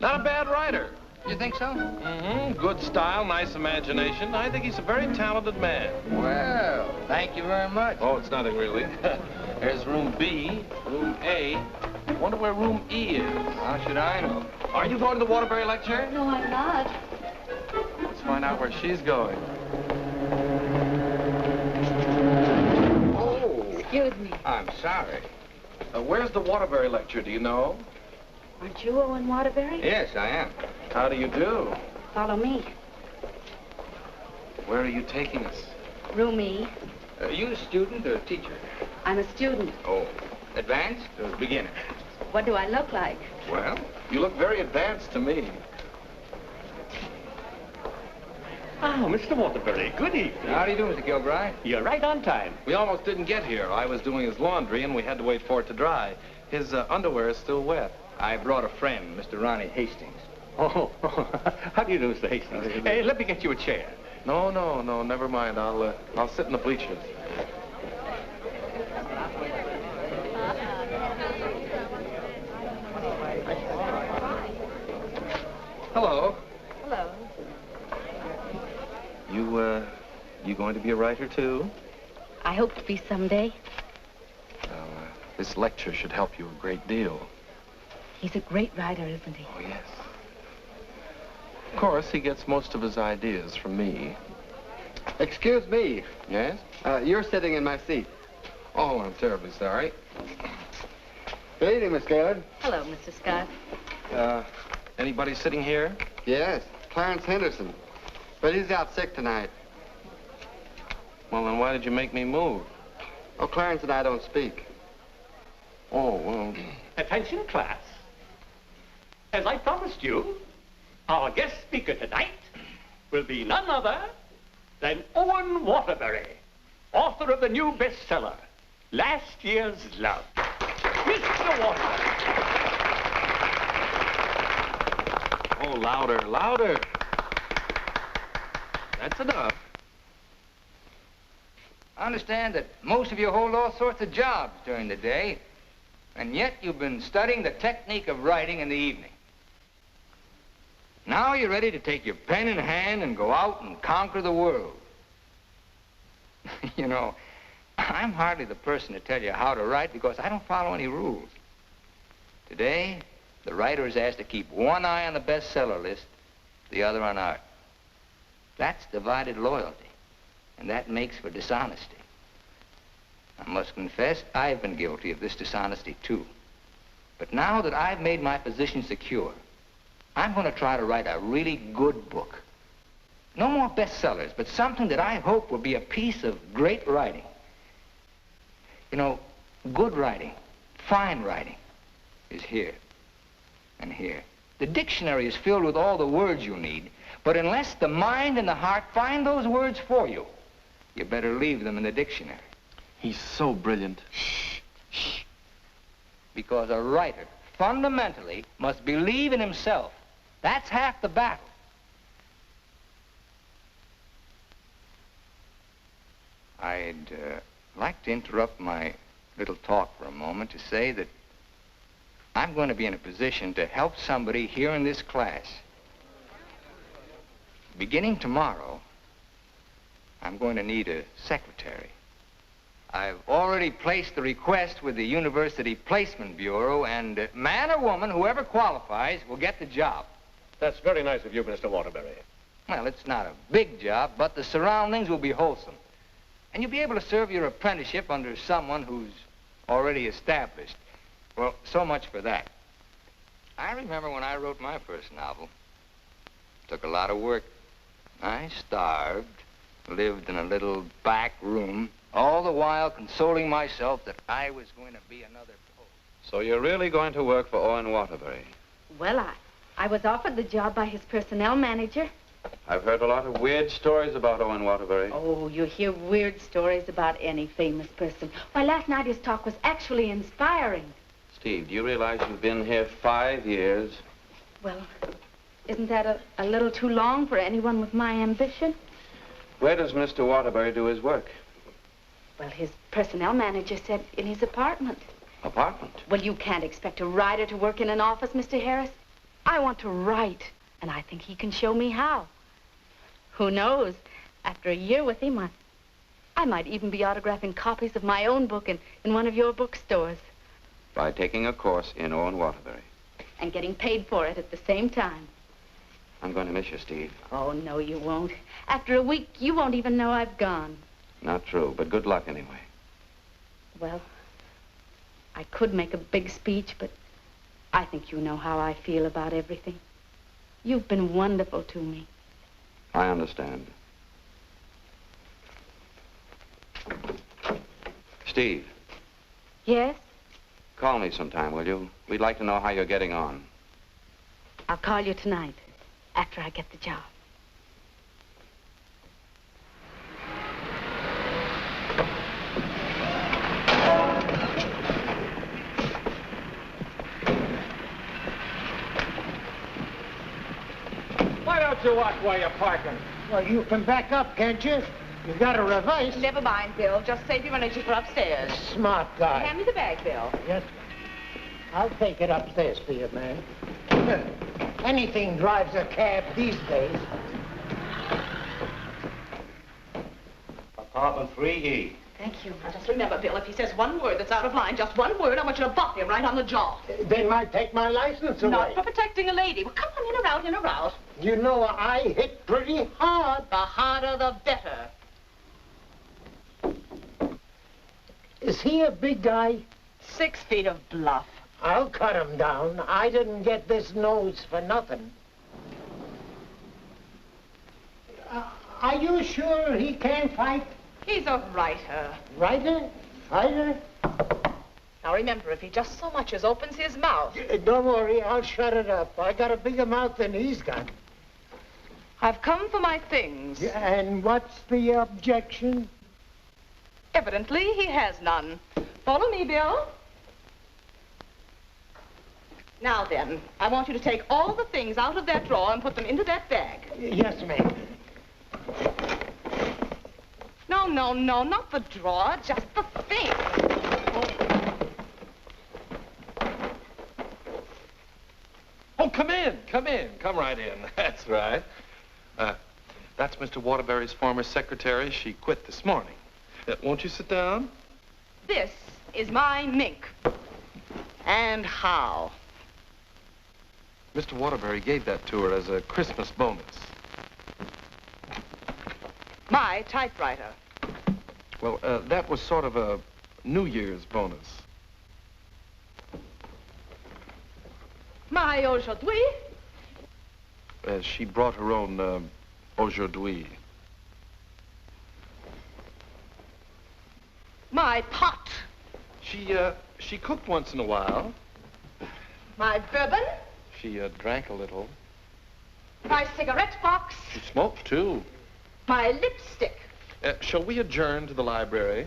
Not a bad writer. You think so? Mm-hmm. Good style, nice imagination. I think he's a very talented man. Well, thank you very much. Oh, it's nothing really. There's room B, room A. Wonder where room E is. How should I know? Are you going to the Waterbury lecture? No, I'm not. Let's find out where she's going. Oh. Excuse me. I'm sorry. Where's the Waterbury lecture, do you know? Aren't you Owen Waterbury? Yes, I am. How do you do? Follow me. Where are you taking us? Room E. Are you a student or a teacher? I'm a student. Oh, advanced or beginner? What do I look like? Well, You look very advanced to me. Oh, Mr. Waterbury, good evening. how do you do, Mr. Gilbride? You're right on time. We almost didn't get here. I was doing his laundry, and we had to wait for it to dry. His underwear is still wet. I brought a friend, Mr. Ronnie Hastings. Oh, how do you do, Mr. Hastings? Hey, let me get you a chair. No, never mind. I'll sit in the bleachers. Hello. Hello. You going to be a writer, too? I hope to be someday. Well, this lecture should help you a great deal. He's a great writer, isn't he? Oh, yes. Of course, he gets most of his ideas from me. Excuse me. Yes? You're sitting in my seat. Oh, I'm terribly sorry. Good evening, Miss Gaylord. Hello, Mr. Scott. Anybody sitting here? Yes, Clarence Henderson. But he's out sick tonight. Well, then why did you make me move? Oh, Clarence and I don't speak. Oh, well... Attention, class. As I promised you, our guest speaker tonight will be none other than Owen Waterbury, author of the new bestseller, Last Year's Love. Mr. Waterbury. Oh, louder, louder. That's enough. I understand that most of you hold all sorts of jobs during the day, and yet you've been studying the technique of writing in the evening. Now you're ready to take your pen in hand and go out and conquer the world. You know, I'm hardly the person to tell you how to write because I don't follow any rules. Today, the writer is asked to keep one eye on the bestseller list, the other on art. That's divided loyalty, and that makes for dishonesty. I must confess, I've been guilty of this dishonesty, too. But now that I've made my position secure, I'm going to try to write a really good book. No more bestsellers, but something that I hope will be a piece of great writing. You know, good writing, fine writing, is here and here. The dictionary is filled with all the words you need, but unless the mind and the heart find those words for you, you better leave them in the dictionary. He's so brilliant. Shh, shh. Because a writer, fundamentally, must believe in himself. That's half the battle. I'd like to interrupt my little talk for a moment to say that I'm going to be in a position to help somebody here in this class. Beginning tomorrow, I'm going to need a secretary. I've already placed the request with the University Placement Bureau, and man or woman, whoever qualifies, will get the job. That's very nice of you, Mr. Waterbury. Well, it's not a big job, but the surroundings will be wholesome. And you'll be able to serve your apprenticeship under someone who's already established. Well, so much for that. I remember when I wrote my first novel. It took a lot of work. I starved, lived in a little back room, all the while consoling myself that I was going to be another poet. So you're really going to work for Owen Waterbury? Well, I was offered the job by his personnel manager. I've heard a lot of weird stories about Owen Waterbury. Oh, you hear weird stories about any famous person. Why, last night his talk was actually inspiring. Steve, do you realize you've been here 5 years? Well, isn't that a little too long for anyone with my ambition? Where does Mr. Waterbury do his work? Well, his personnel manager said in his apartment. Apartment? Well, you can't expect a writer to work in an office, Mr. Harris. I want to write, and I think he can show me how. Who knows? After a year with him, I might even be autographing copies of my own book in one of your bookstores. By taking a course in Owen Waterbury. And getting paid for it at the same time. I'm going to miss you, Steve. Oh, no, you won't. After a week, you won't even know I've gone. Not true, but good luck anyway. Well, I could make a big speech, but I think you know how I feel about everything. You've been wonderful to me. I understand. Steve. Yes? Call me sometime, will you? We'd like to know how you're getting on. I'll call you tonight, after I get the job. Why don't you watch where you're parking? Well, you can back up, can't you? You got to reverse. Never mind, Bill. Just save your energy for upstairs. Smart guy. Hand me the bag, Bill. Yes, ma'am. I'll take it upstairs for you, man. Anything drives a cab these days. Apartment 3E. Thank you. Now, just remember, Bill, if he says one word that's out of line, just one word, I want you to bop him right on the jaw. They might take my license away. Not for protecting a lady. Well, come on, in or out, in or out. You know, I hit pretty hard. The harder, the better. Is he a big guy? 6 feet of bluff. I'll cut him down. I didn't get this nose for nothing. Are you sure he can fight? He's a writer. Writer? Fighter? Now, remember, if he just so much as opens his mouth... Don't worry, I'll shut it up. I got a bigger mouth than he's got. I've come for my things. And what's the objection? Evidently, he has none. Follow me, Bill. Now then, I want you to take all the things out of that drawer and put them into that bag. Yes, ma'am. No, not the drawer, just the things. Oh, come in. Come right in. That's right. That's Mr. Waterbury's former secretary. She quit this morning. Won't you sit down? This is my mink. And how? Mr. Waterbury gave that to her as a Christmas bonus. My typewriter. Well, that was sort of a New Year's bonus. My aujourd'hui. She brought her own aujourd'hui. My pot. She cooked once in a while. My bourbon. She drank a little. My cigarette box. She smoked, too. My lipstick. Shall we adjourn to the library?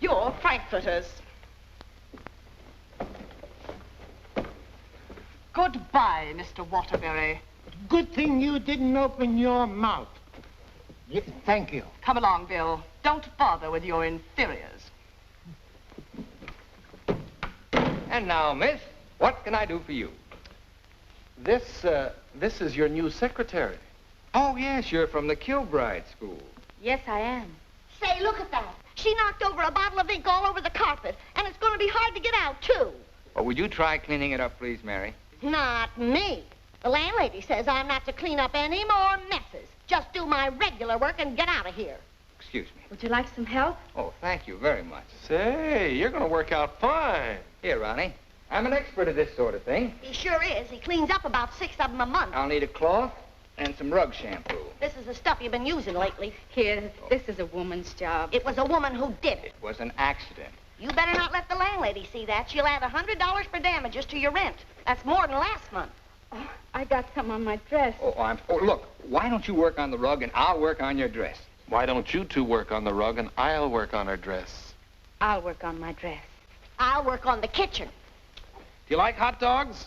Your frankfurters. Goodbye, Mr. Waterbury. Good thing you didn't open your mouth. Thank you. Come along, Bill. Don't bother with your inferiors. And now, miss, what can I do for you? This is your new secretary. Oh, yes, you're from the Kilbride School. Yes, I am. Say, look at that. She knocked over a bottle of ink all over the carpet, and it's going to be hard to get out, too. Well, would you try cleaning it up, please, Mary? Not me. The landlady says I'm not to clean up any more messes. Just do my regular work and get out of here. Excuse me. Would you like some help? Oh, thank you very much. Say, you're going to work out fine. Here, Ronnie. I'm an expert at this sort of thing. He sure is. He cleans up about 6 of them a month. I'll need a cloth and some rug shampoo. This is the stuff you've been using lately. Here, this is a woman's job. It was a woman who did it. It was an accident. You better not let the landlady see that. She'll add $100 for damages to your rent. That's more than last month. Oh, I got some on my dress. Oh, look, why don't you work on the rug and I'll work on your dress? Why don't you two work on the rug and I'll work on her dress? I'll work on my dress. I'll work on the kitchen. Do you like hot dogs?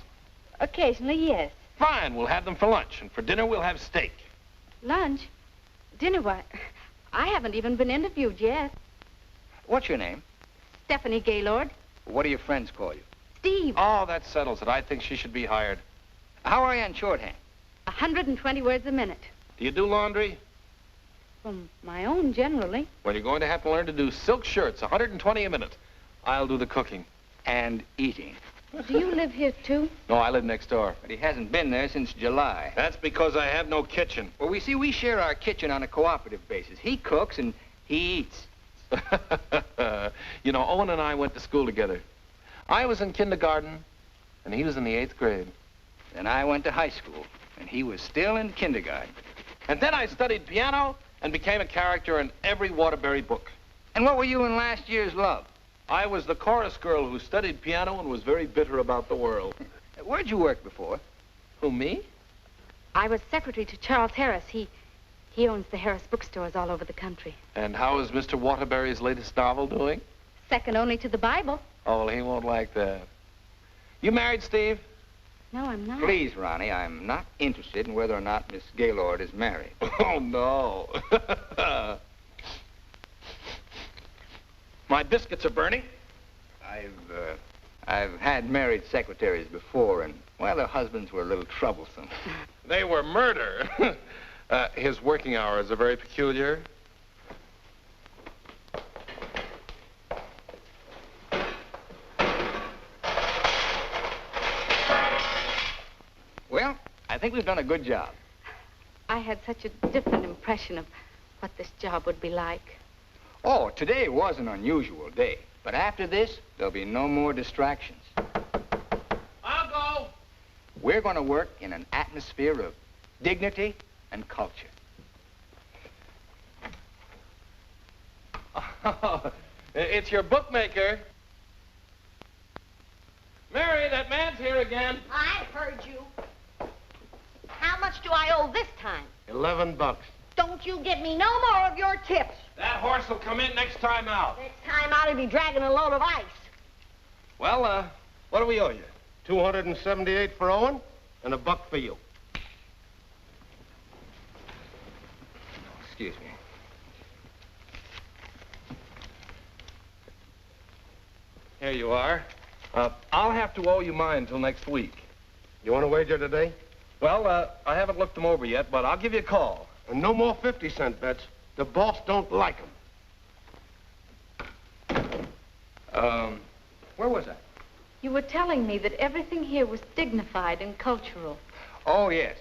Occasionally, yes. Fine, we'll have them for lunch, and for dinner we'll have steak. Lunch? Dinner, why? I haven't even been interviewed yet. What's your name? Stephanie Gaylord. What do your friends call you? Steve. Oh, that settles it. I think she should be hired. How are you on shorthand? 120 words a minute. Do you do laundry? From my own, generally. Well, you're going to have to learn to do silk shirts, 120 a minute. I'll do the cooking. And eating. Do you live here, too? No, I live next door. But he hasn't been there since July. That's because I have no kitchen. Well, we share our kitchen on a cooperative basis. He cooks and he eats. You know, Owen and I went to school together. I was in kindergarten, and he was in the 8th grade. Then I went to high school, and he was still in kindergarten. And then I studied piano and became a character in every Waterbury book. And what were you in last year's Love? I was the chorus girl who studied piano and was very bitter about the world. Where'd you work before? Who, me? I was secretary to Charles Harris. He owns the Harris bookstores all over the country. And how is Mr. Waterbury's latest novel doing? Second only to the Bible. Oh, well, he won't like that. You married, Steve? No, I'm not. Please, Ronnie, I'm not interested in whether or not Miss Gaylord is married. Oh, no. My biscuits are burning. I've had married secretaries before, and, well, their husbands were a little troublesome. They were murder. His working hours are very peculiar. Well, I think we've done a good job. I had such a different impression of what this job would be like. Oh, today was an unusual day. But after this, there'll be no more distractions. I'll go. We're going to work in an atmosphere of dignity and culture. Oh, it's your bookmaker. Mary, that man's here again. I heard you. How much do I owe this time? $11. Don't you give me no more of your tips. That horse will come in next time out. Next time out, he'll be dragging a load of ice. Well, what do we owe you? $278 for Owen and $1 for you. Excuse me. Here you are. I'll have to owe you mine till next week. You want to wager today? Well, I haven't looked them over yet, but I'll give you a call. And no more 50-cent bets. The boss don't like them. Where was I? You were telling me that everything here was dignified and cultural. Oh, yes.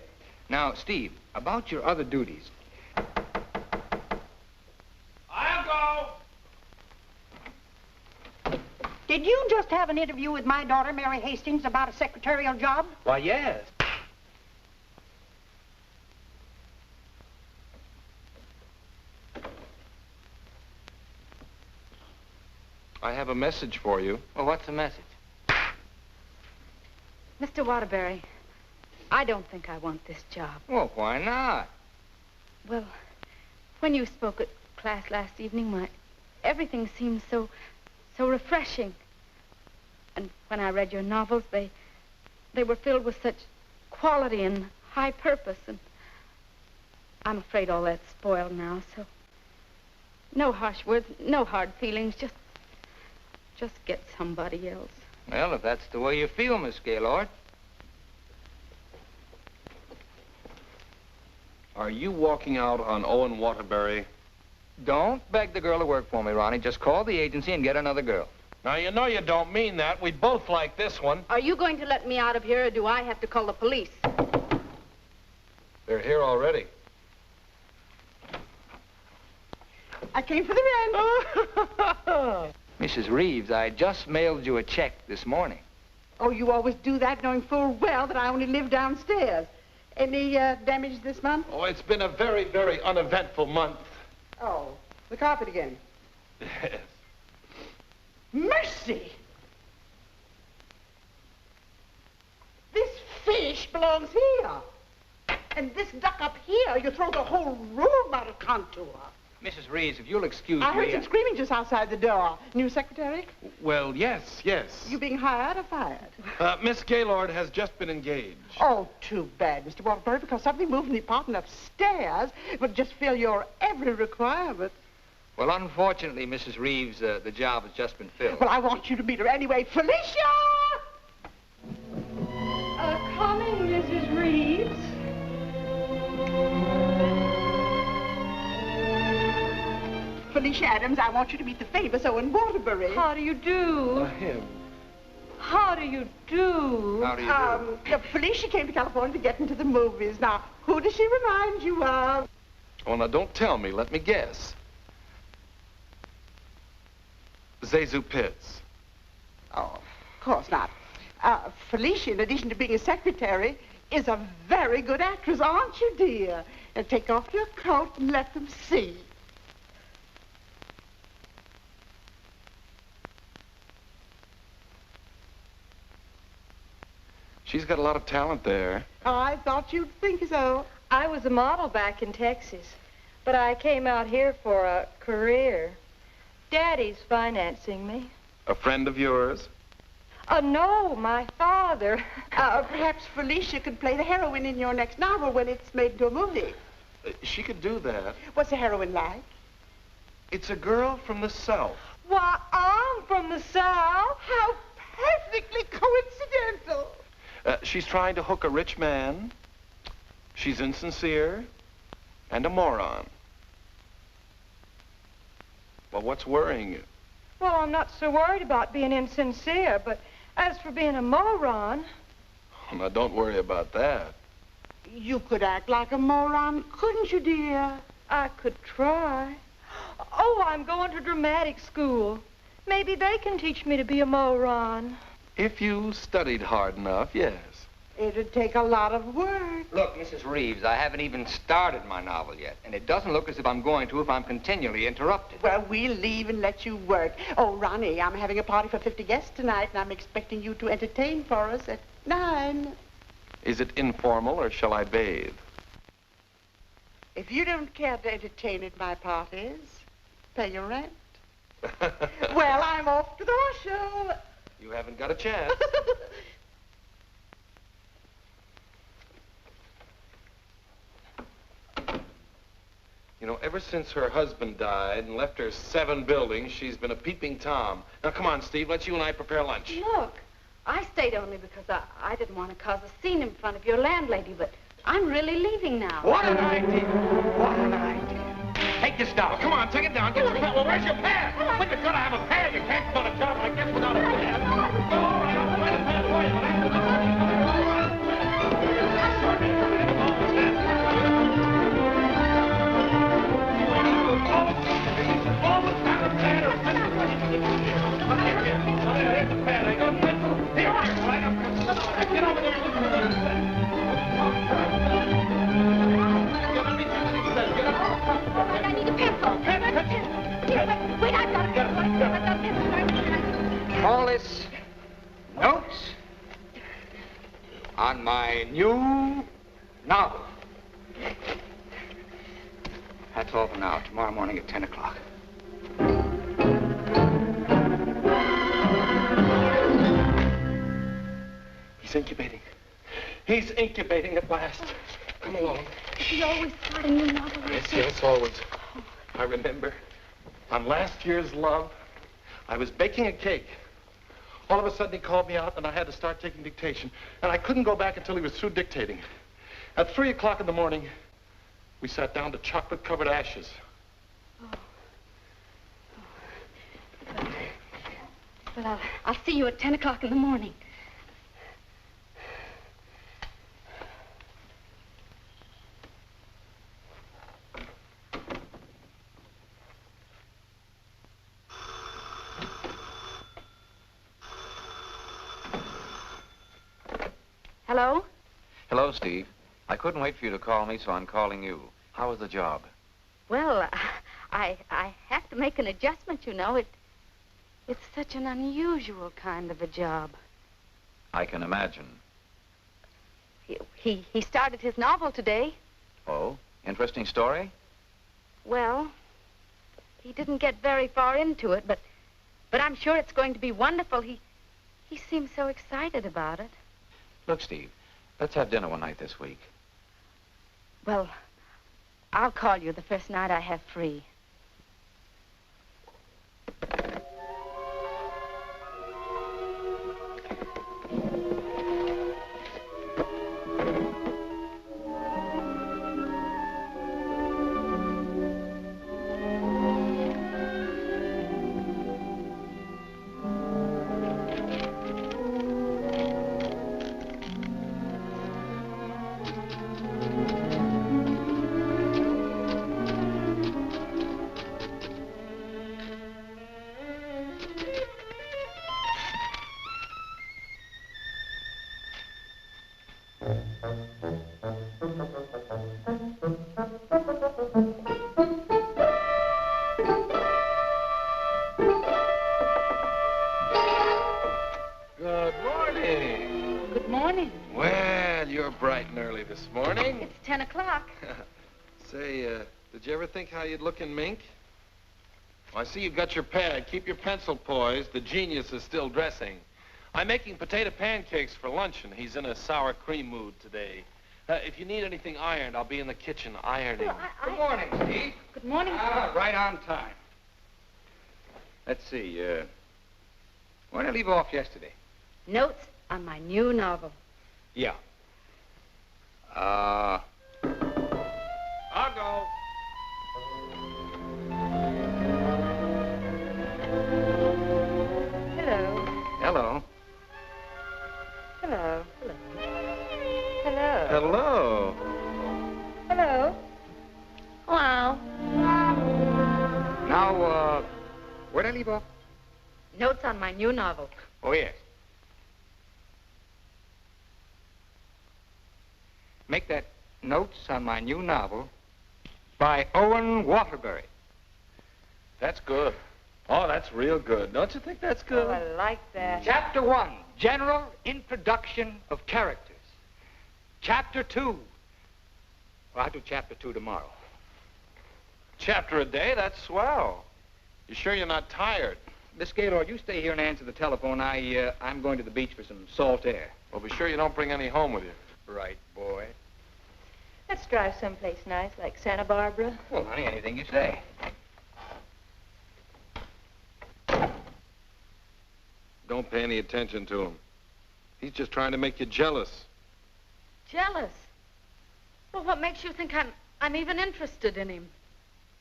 Now, Steve, about your other duties. I'll go. Did you just have an interview with my daughter, Mary Hastings, about a secretarial job? Why, yes. I have a message for you. Well, what's the message? Mr. Waterbury, I don't think I want this job. Well, why not? Well, when you spoke at class last evening, everything seemed so refreshing. And when I read your novels, they were filled with such quality and high purpose. And I'm afraid all that's spoiled now, so no harsh words, no hard feelings, just get somebody else. Well, if that's the way you feel, Miss Gaylord. Are you walking out on Owen Waterbury? Don't beg the girl to work for me, Ronnie. Just call the agency and get another girl. Now, you know you don't mean that. We both like this one. Are you going to let me out of here, or do I have to call the police? They're here already. I came for the rent. Mrs. Reeves, I just mailed you a check this morning. Oh, you always do that, knowing full well that I only live downstairs. Any damage this month? Oh, it's been a very, very uneventful month. Oh, the carpet again. Yes. Mercy! This fish belongs here. And this duck up here, you throw the whole room out of contour. Mrs. Reeves, if you'll excuse I me... heard some screaming just outside the door. New secretary? Well, yes. You being hired or fired? Miss Gaylord has just been engaged. Oh, too bad, Mr. Waterbury, because something moved in the apartment upstairs would just fill your every requirement. Well, unfortunately, Mrs. Reeves, the job has just been filled. Well, I want you to meet her anyway. Felicia! Felicia Adams. I want you to meet the famous Owen Waterbury. How do you do? Him. How do you do? How do you do? Felicia came to California to get into the movies. Now, who does she remind you of? Oh, now don't tell me. Let me guess. Zazu Pitts. Oh, of course not. Felicia, in addition to being a secretary, is a very good actress, aren't you, dear? Now, take off your coat and let them see. She's got a lot of talent there. I thought you'd think so. I was a model back in Texas, but I came out here for a career. Daddy's financing me. A friend of yours? No, my father. Perhaps Felicia could play the heroine in your next novel when it's made into a movie. She could do that. What's the heroine like? It's a girl from the South. Why, I'm from the South. How perfectly coincidental. She's trying to hook a rich man. She's insincere and a moron. Well, what's worrying you? Well, I'm not so worried about being insincere, but as for being a moron... Oh, now, don't worry about that. You could act like a moron, couldn't you, dear? I could try. Oh, I'm going to dramatic school. Maybe they can teach me to be a moron. If you studied hard enough, yes. It'd take a lot of work. Look, Mrs. Reeves, I haven't even started my novel yet, and it doesn't look as if I'm going to if I'm continually interrupted. Well, we'll leave and let you work. Oh, Ronnie, I'm having a party for 50 guests tonight, and I'm expecting you to entertain for us at 9. Is it informal, or shall I bathe? If you don't care to entertain at my parties, pay your rent. Well, I'm off to the horse show. You haven't got a chance. You know, ever since her husband died and left her 7 buildings, she's been a peeping Tom. Now, come on, Steve, let's you and I prepare lunch. Look, I stayed only because I didn't want to cause a scene in front of your landlady, but I'm really leaving now. What an idea. What an idea. Take your stuff. Come on, take it down. Get your pad. Well, where's your pad? When you've got to have a pad, you can't start a job like this without a pad. Go, all right, I'll find a pad for you, but I have to... I need a pencil. Wait, I've got a pencil. Call this notes on my new novel. That's all for now. Tomorrow morning at 10 o'clock. He's incubating. He's incubating at last. Come along. Is he always starting new novels? Yes, always. I remember on last year's Love, I was baking a cake. All of a sudden, he called me out, and I had to start taking dictation. And I couldn't go back until he was through dictating. At 3 o'clock in the morning, we sat down to chocolate-covered ashes. Well, I'll see you at 10 o'clock in the morning. Hello? Hello, Steve. I couldn't wait for you to call me, so I'm calling you. How was the job? Well, I have to make an adjustment, you know. It's such an unusual kind of a job. I can imagine. He started his novel today. Oh, interesting story? Well, he didn't get very far into it, but I'm sure it's going to be wonderful. He seems so excited about it. Look, Steve, let's have dinner one night this week. Well, I'll call you the first night I have free. early this morning. It's 10 o'clock. Say, did you ever think how you'd look in mink? Well, I see you've got your pad. Keep your pencil poised. The genius is still dressing. I'm making potato pancakes for luncheon. He's in a sour cream mood today. If you need anything ironed, I'll be in the kitchen ironing. Well, Good morning, Steve. Good morning. Right on time. Let's see, where did I leave off yesterday? Notes on my new novel. Yeah. I'll go. Hello. Hello. Hello. Hello. Hello. Hello. Hello. Hello. Now, where did I leave off? Notes on my new novel. Oh, yes. Make that notes on my new novel by Owen Waterbury. That's good. Oh, that's real good. Don't you think that's good? Oh, I like that. Chapter 1, General Introduction of Characters. Chapter 2. Well, I'll do Chapter 2 tomorrow. Chapter a day? That's swell. You sure you're not tired? Miss Gaylord, you stay here and answer the telephone. I'm going to the beach for some salt air. Well, be sure you don't bring any home with you. Right, boy. Let's drive someplace nice, like Santa Barbara. Well, honey, anything you say. Don't pay any attention to him. He's just trying to make you jealous. Jealous? Well, what makes you think I'm even interested in him?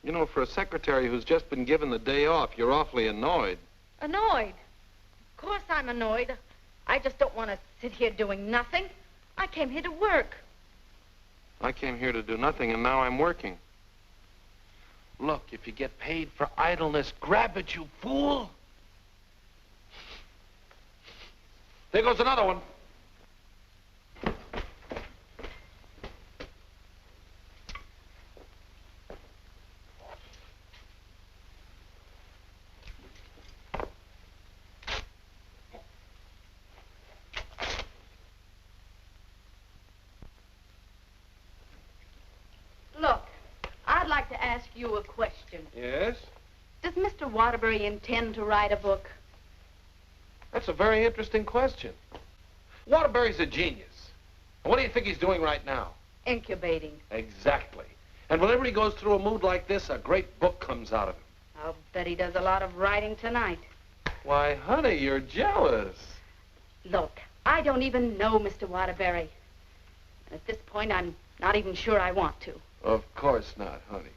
You know, for a secretary who's just been given the day off, you're awfully annoyed. Annoyed? Of course I'm annoyed. I just don't want to sit here doing nothing. I came here to work. I came here to do nothing, and now I'm working. Look, if you get paid for idleness, grab it, you fool. There goes another one. Look, I'd like to ask you a question. Yes? Does Mr. Waterbury intend to write a book? That's a very interesting question. Waterbury's a genius. And what do you think he's doing right now? Incubating. Exactly. And whenever he goes through a mood like this, a great book comes out of him. I'll bet he does a lot of writing tonight. Why, honey, you're jealous. Look, I don't even know Mr. Waterbury. And at this point, I'm not even sure I want to. Of course not, honey.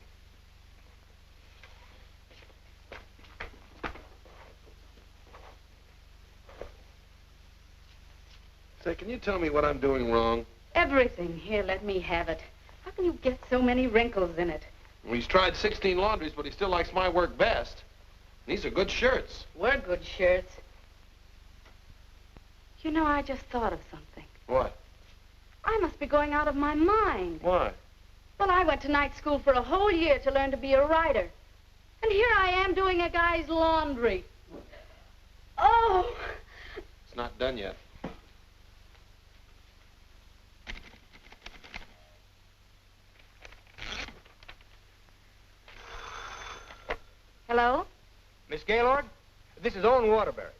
Say, can you tell me what I'm doing wrong? Everything. Here, let me have it. How can you get so many wrinkles in it? Well, he's tried 16 laundries, but he still likes my work best. These are good shirts. We're good shirts. You know, I just thought of something. What? I must be going out of my mind. Why? Well, I went to night school for a whole year to learn to be a writer. And here I am doing a guy's laundry. Oh! It's not done yet. Hello? Miss Gaylord, this is Owen Waterbury.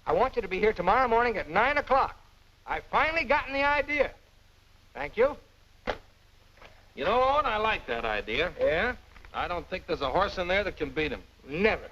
I want you to be here tomorrow morning at 9 o'clock. I've finally gotten the idea. Thank you. You know, Owen, I like that idea. Yeah? I don't think there's a horse in there that can beat him. Never.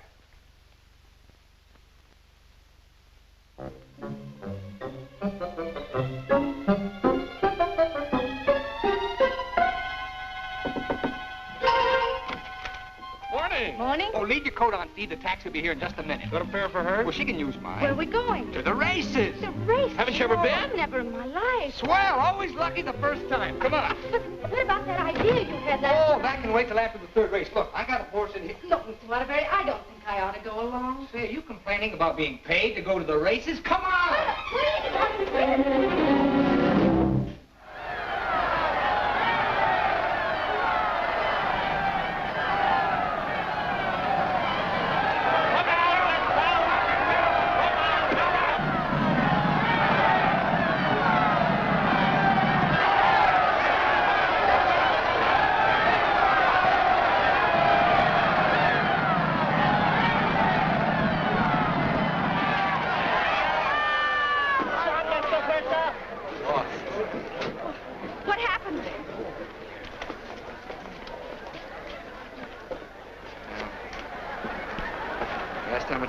Morning. Morning. Oh, leave your coat on, Steve. The taxi will be here in just a minute. Got a fare for her? Well, she can use mine. Where are we going? To the races. The race. Haven't you ever been? Never in my life. Swell. Always lucky the first time. Come on. But what about that idea you had last Oh, that can wait till after the third race. Look, I got a horse in here. Look, Mr. Waterbury, I don't think I ought to go along. Say, are you complaining about being paid to go to the races? Come on!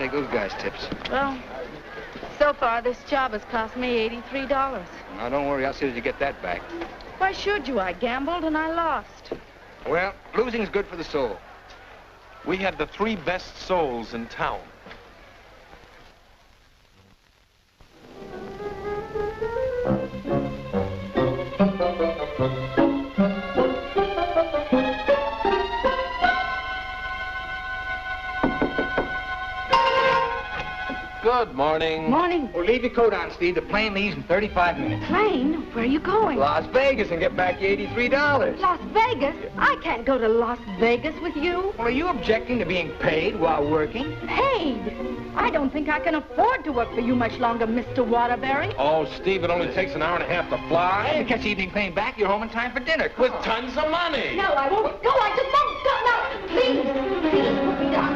take those guys' tips. Well, so far this job has cost me $83. Now, don't worry. I'll see that you get that back. Why should you? I gambled and I lost. Well, losing's good for the soul. We had the 3 best souls in town. Good morning. Morning. Well, leave your coat on, Steve. The plane leaves in 35 minutes. Plane? Where are you going? Las Vegas and get back your $83. Las Vegas? I can't go to Las Vegas with you. Well, are you objecting to being paid while working? Paid? I don't think I can afford to work for you much longer, Mr. Waterbury. Oh, Steve, it only takes an hour and a half to fly. Hey, to catch the evening plane back, you're home in time for dinner. With tons of money. No, I won't. No, I just won't. No, please, please, put me down.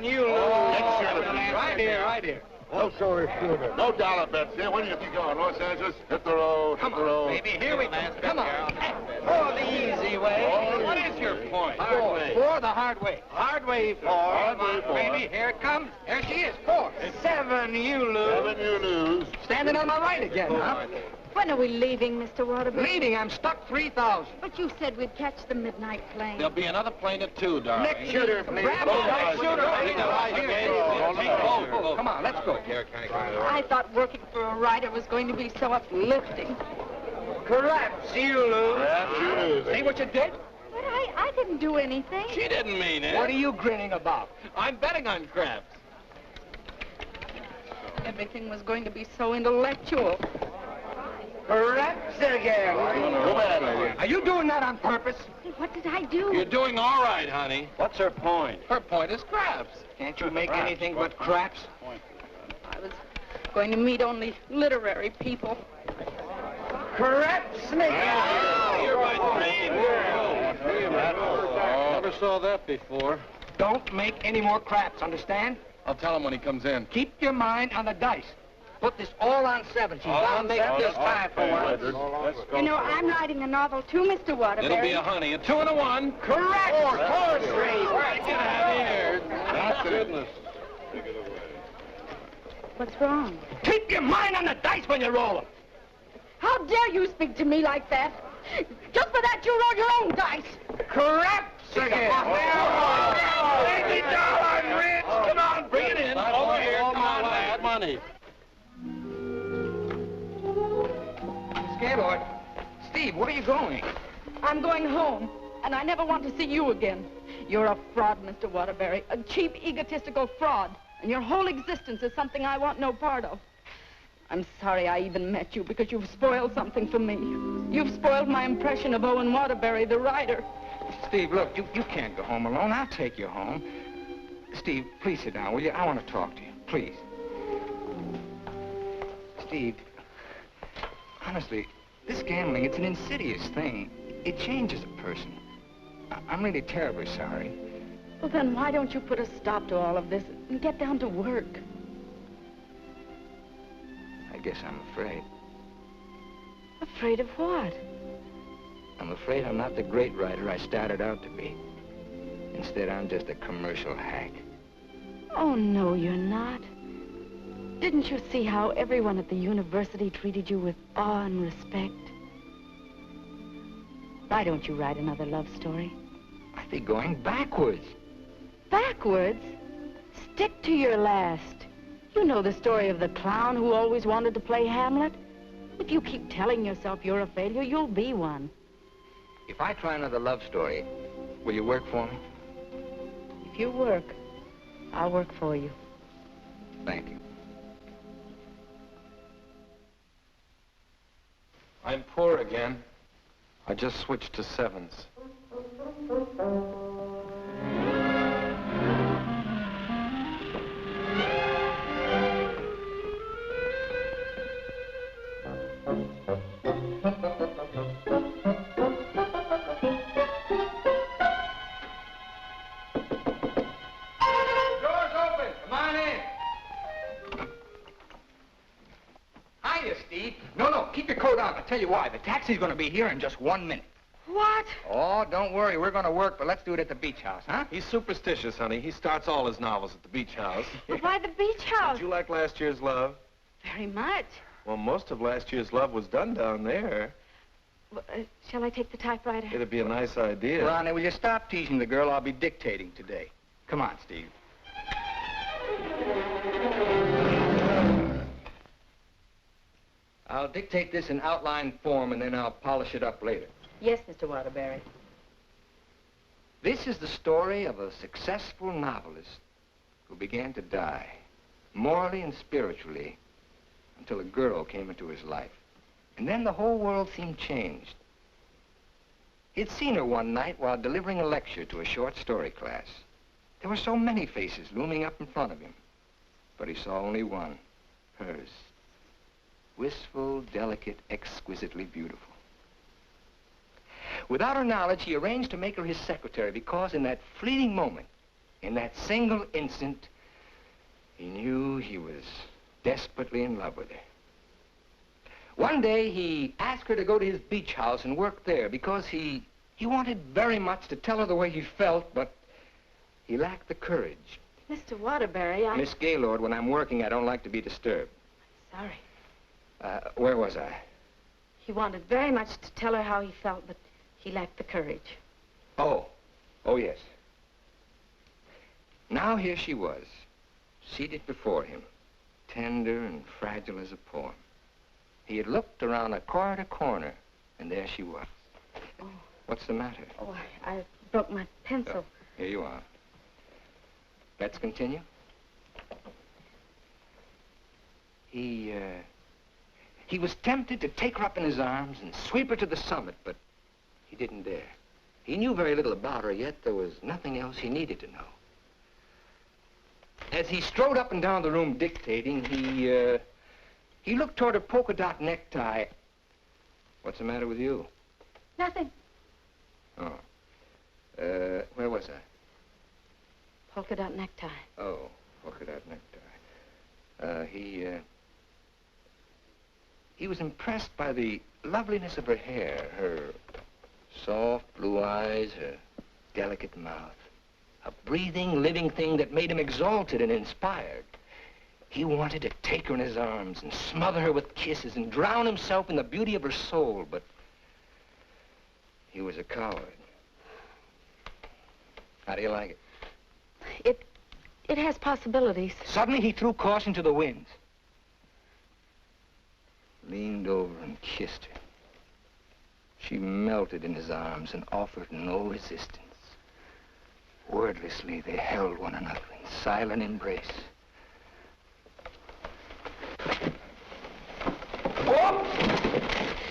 You lose. Right here, right here. Oh, so it's shooter. No dollar bets here. Where do you think you're going? Los Angeles? Hit the road. Come hit the road. on, baby. Here we go. Come on. For the easy way. Oh, What is your point? Hard way. For the hard way. Hard way for. Hard Come way on, for. baby. Here it comes. There she is. 4. 7, you lose. 7, you lose. Standing on my right again, huh? When are we leaving, Mr. Waterbury? Leading, I'm stuck 3,000. But you said we'd catch the midnight plane. There'll be another plane at 2, darling. Next shooter, please. Grab Oh, the next shooter. oh, Come on, let's go. I thought working for a writer was going to be so uplifting. Perhaps you lose. Perhaps you lose. See what you did? But I didn't do anything. She didn't mean it. What are you grinning about? I'm betting on crabs. Everything was going to be so intellectual. Perhaps again. Go ahead, lady. Are you doing that on purpose? What did I do? You're doing all right, honey. What's her point? Her point is crabs. Can't you make anything but craps? I was going to meet only literary people. Craps me. You're my dream girl. Never saw that before. Don't make any more craps, understand? I'll tell him when he comes in. Keep your mind on the dice. Put this all on 7. She's gonna make this time for once. Let's go. You know, I'm writing a novel too, Mr. Waterbury. It'll be a honey. A 2 and a 1. Correct. 4, 3. Get out of here. That's goodness. What's wrong? Keep your mind on the dice when you roll them. How dare you speak to me like that? Just for that, you roll your own dice. Craps again. $80, Rich. Come on, bring it in. Over here. Come on, lad. Money. Scared, Steve, where are you going? I'm going home, and I never want to see you again. You're a fraud, Mr. Waterbury, a cheap, egotistical fraud, and your whole existence is something I want no part of. I'm sorry I even met you, because you've spoiled something for me. You've spoiled my impression of Owen Waterbury, the writer. Steve, look, you can't go home alone. I'll take you home. Steve, please sit down, will you? I want to talk to you, please. Steve, honestly, this gambling, it's an insidious thing. It changes a person. I'm really terribly sorry. Well, then why don't you put a stop to all of this and get down to work? I guess I'm afraid. Afraid of what? I'm afraid I'm not the great writer I started out to be. Instead, I'm just a commercial hack. Oh, no, you're not. Didn't you see how everyone at the university treated you with awe and respect? Why don't you write another love story? I'd be going backwards. Backwards? Stick to your last. You know the story of the clown who always wanted to play Hamlet? If you keep telling yourself you're a failure, you'll be one. If I try another love story, will you work for me? If you work, I'll work for you. Thank you. I'm poor again. I just switched to 7s. Steve. No, keep your coat on. I'll tell you why. The taxi's going to be here in just 1 minute. What? Oh, don't worry. We're going to work, but let's do it at the beach house, huh? He's superstitious, honey. He starts all his novels at the beach house. But why the beach house? Did you like last year's Love? Very much. Well, most of last year's Love was done down there. Well, shall I take the typewriter? It'd be a nice idea. Ronnie, will you stop teasing the girl? I'll be dictating today. Come on, Steve. I'll dictate this in outline form, and then I'll polish it up later. Yes, Mr. Waterbury. This is the story of a successful novelist who began to die, morally and spiritually, until a girl came into his life. And then the whole world seemed changed. He'd seen her one night while delivering a lecture to a short story class. There were so many faces looming up in front of him, but he saw only one, hers. Wistful, delicate, exquisitely beautiful. Without her knowledge, he arranged to make her his secretary because in that fleeting moment, in that single instant, he knew he was desperately in love with her. One day, he asked her to go to his beach house and work there because he wanted very much to tell her the way he felt, but he lacked the courage. Mr. Waterbury, Miss Gaylord, when I'm working, I don't like to be disturbed. Sorry. Where was I? He wanted very much to tell her how he felt, but he lacked the courage. Oh, yes. Now here she was, seated before him, tender and fragile as a poem. He had looked around a corner to corner, and there she was. Oh. What's the matter? Oh, I broke my pencil. Here you are. Let's continue. He was tempted to take her up in his arms and sweep her to the summit, but he didn't dare. He knew very little about her, yet there was nothing else he needed to know. As he strode up and down the room dictating, he looked toward her polka dot necktie. What's the matter with you? Nothing. Oh. Where was I? Polka dot necktie. Oh, polka dot necktie. He was impressed by the loveliness of her hair, her soft blue eyes, her delicate mouth. A breathing, living thing that made him exalted and inspired. He wanted to take her in his arms and smother her with kisses and drown himself in the beauty of her soul, but he was a coward. How do you like it? It has possibilities. Suddenly he threw caution to the winds. Leaned over and kissed her. She melted in his arms and offered no resistance. Wordlessly, they held one another in silent embrace.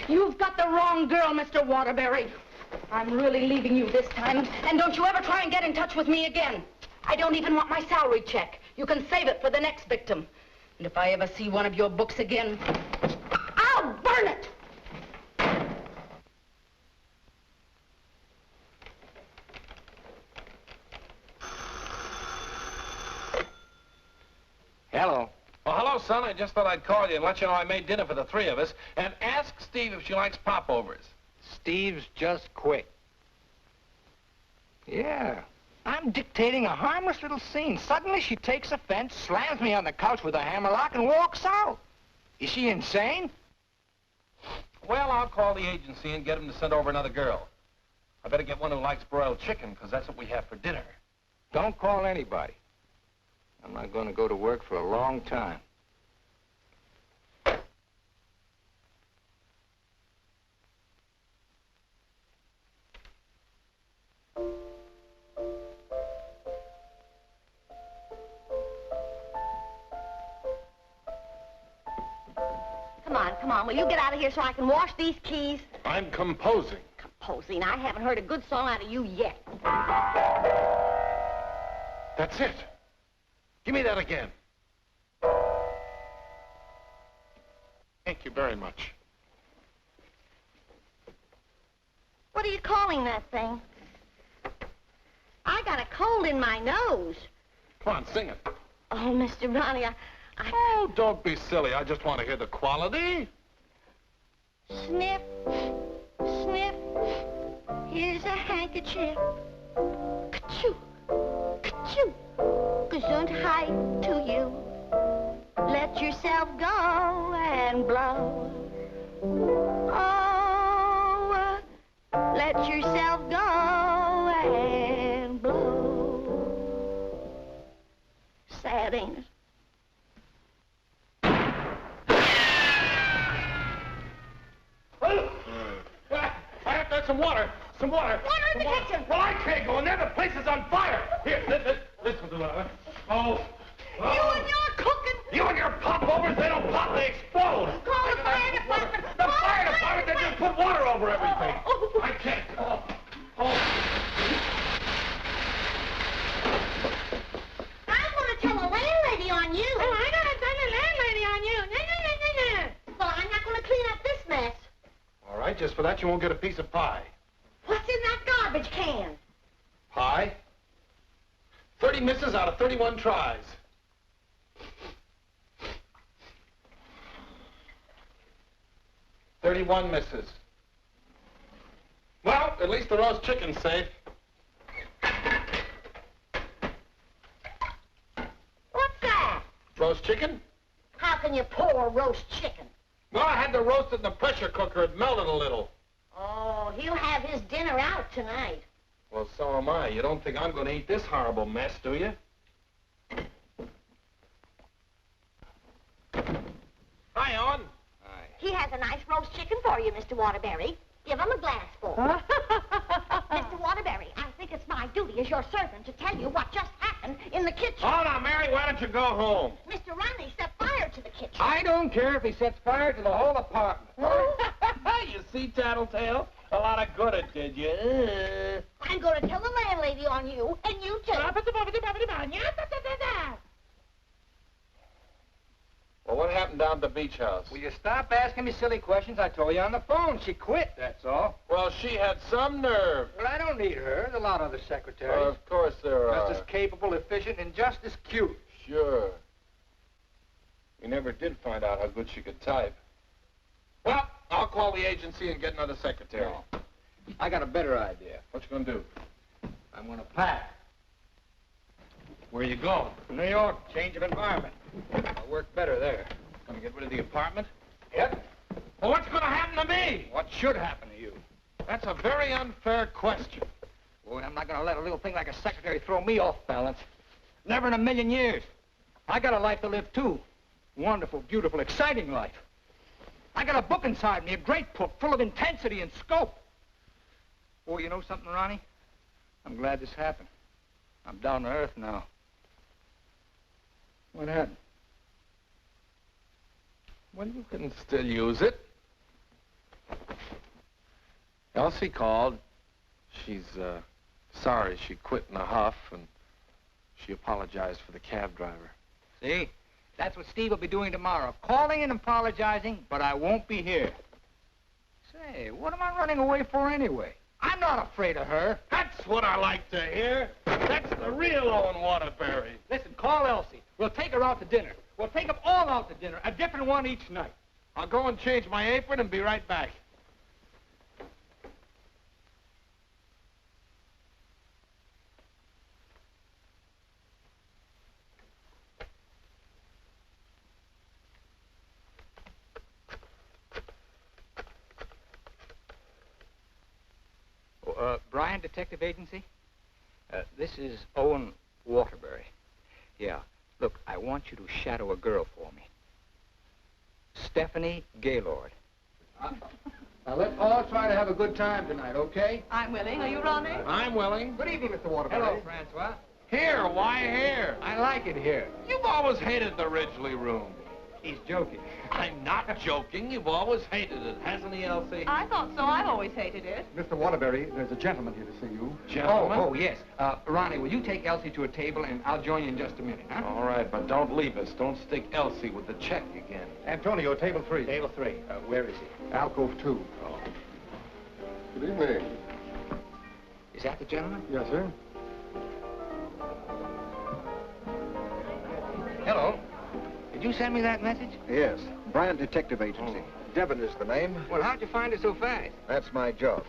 You've got the wrong girl, Mr. Waterbury. I'm really leaving you this time, and don't you ever try and get in touch with me again. I don't even want my salary check. You can save it for the next victim. And if I ever see one of your books again, I'll burn it! Hello. Well, hello, son. I just thought I'd call you and let you know I made dinner for the three of us. And ask Steve if she likes popovers. Steve's just quit. Yeah. I'm dictating a harmless little scene. Suddenly she takes offense, slams me on the couch with a hammerlock, and walks out. Is she insane? Well, I'll call the agency and get them to send over another girl. I better get one who likes broiled chicken, because that's what we have for dinner. Don't call anybody. I'm not going to go to work for a long time. Come on, will you get out of here so I can wash these keys? I'm composing. Composing? I haven't heard a good song out of you yet. That's it. Give me that again. Thank you very much. What are you calling that thing? I got a cold in my nose. Come on, sing it. Oh, Mr. Ronnie, Oh, don't be silly. I just want to hear the quality. Sniff, sniff, here's a handkerchief. Ka-choo, ka-choo, gesundheit to you. Let yourself go and blow. Oh, let yourself go and blow. Sad, ain't it? I have to have some water. Some water. Water in the kitchen. Well, I can't go in there. The place is on fire. Here, listen to that. Oh. You and your cooking. You and your popovers, they don't pop, they explode. Call the fire department. The fire department, they just put water over everything. I can't. I'm going to tell the landlady on you. Oh, I'm going to tell the landlady on you. Well, I'm not going to clean up this mess. All right, just for that, you won't get a piece of pie. What's in that garbage can? Pie? 30 misses out of 31 tries. $31 misses. Well, at least the roast chicken's safe. What's that? Roast chicken? How can you pour roast chicken? Well, I had to roast it in the pressure cooker. It melted a little. Oh, he'll have his dinner out tonight. Well, so am I. You don't think I'm going to eat this horrible mess, do you? Hi, Owen. Hi. He has a nice roast chicken for you, Mr. Waterbury. Give him a glassful. Mr. Waterbury, I think it's my duty as your servant to tell you what just happened in the kitchen. Oh, now, Mary, why don't you go home? Mr. Ronley set fire to the kitchen. I don't care if he sets fire to the whole apartment. You see, Tattletale? A lot of good it did you. I'm going to tell the landlady on you, and you too. Well, what happened down at the beach house? Will you stop asking me silly questions? I told you on the phone. She quit, that's all. Well, she had some nerve. Well, I don't need her. There's a lot of other secretaries. Of course there are. Just as capable, efficient, and just as cute. Sure. We never did find out how good she could type. Well, I'll call the agency and get another secretary. No. I got a better idea. What you gonna do? I'm gonna pack. Where you going? New York, change of environment. I'll work better there. Gonna get rid of the apartment? Yep. Well, what's gonna happen to me? What should happen to you? That's a very unfair question. Boy, I'm not gonna let a little thing like a secretary throw me off balance. Never in a million years. I got a life to live, too. Wonderful, beautiful, exciting life. I got a book inside me, a great book, full of intensity and scope. Oh, you know something, Ronnie? I'm glad this happened. I'm down to earth now. What happened? Well, you can still use it. Elsie called. She's, sorry she quit in a huff, and she apologized for the cab driver. See? That's what Steve will be doing tomorrow. Calling and apologizing, but I won't be here. Say, what am I running away for anyway? I'm not afraid of her. That's what I like to hear. That's the real Owen Waterbury. Listen, call Elsie. We'll take her out to dinner. We'll take them all out to dinner, a different one each night. I'll go and change my apron and be right back. Bryan Detective Agency? This is Owen Waterbury. Yeah. Look, I want you to shadow a girl for me. Stephanie Gaylord. Now, let all try to have a good time tonight, okay? I'm willing. Are you, Ronnie? I'm willing. Good evening, Mr. Waterbury. Hello, Francois. Here, why here? I like it here. You've always hated the Ridgely room. He's joking. I'm not joking. You've always hated it, hasn't he, Elsie? I thought so. I've always hated it. Mr. Waterbury, there's a gentleman here to see you. Gentlemen? Oh, yes. Ronnie, will you take Elsie to a table, and I'll join you in just a minute, huh? All right, but don't leave us. Don't stick Elsie with the check again. Antonio, table 3. Table 3. Where is he? Alcove 2. Oh. Good evening. Is that the gentleman? Yes, sir. Hello. Did you send me that message? Yes. Bryan Detective Agency. Devon is the name. Well, how'd you find her so fast? That's my job.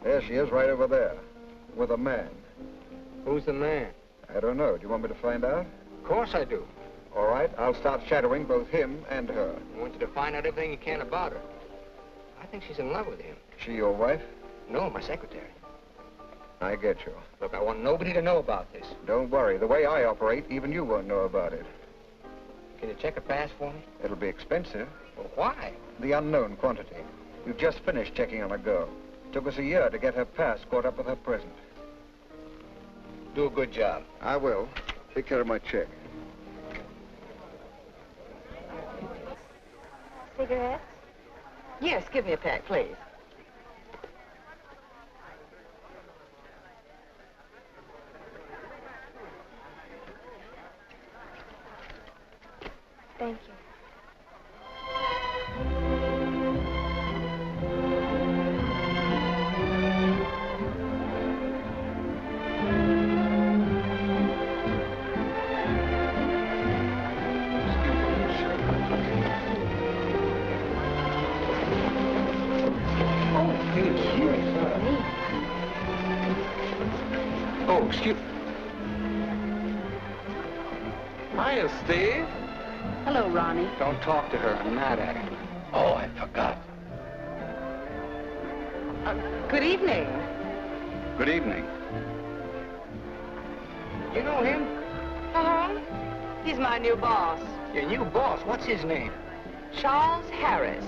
There she is, right over there, with a man. Who's the man? I don't know. Do you want me to find out? Of course I do. All right, I'll start shadowing both him and her. I want you to find out everything you can about her. I think she's in love with him. She your wife? No, my secretary. I get you. Look, I want nobody to know about this. Don't worry. The way I operate, even you won't know about it. Can you check her pass for me? It'll be expensive. Well, why? The unknown quantity. You've just finished checking on a girl. Took us a year to get her pass caught up with her present. Do a good job. I will. Take care of my check. Cigarettes? Yes, give me a pack, please. Thank you. Oh, excuse... Hiya, Steve. Hello, Ronnie. Don't talk to her. I'm mad at her. Oh, I forgot. Good evening. Good evening. You know him? Uh-huh. He's my new boss. Your new boss. What's his name? Charles Harris,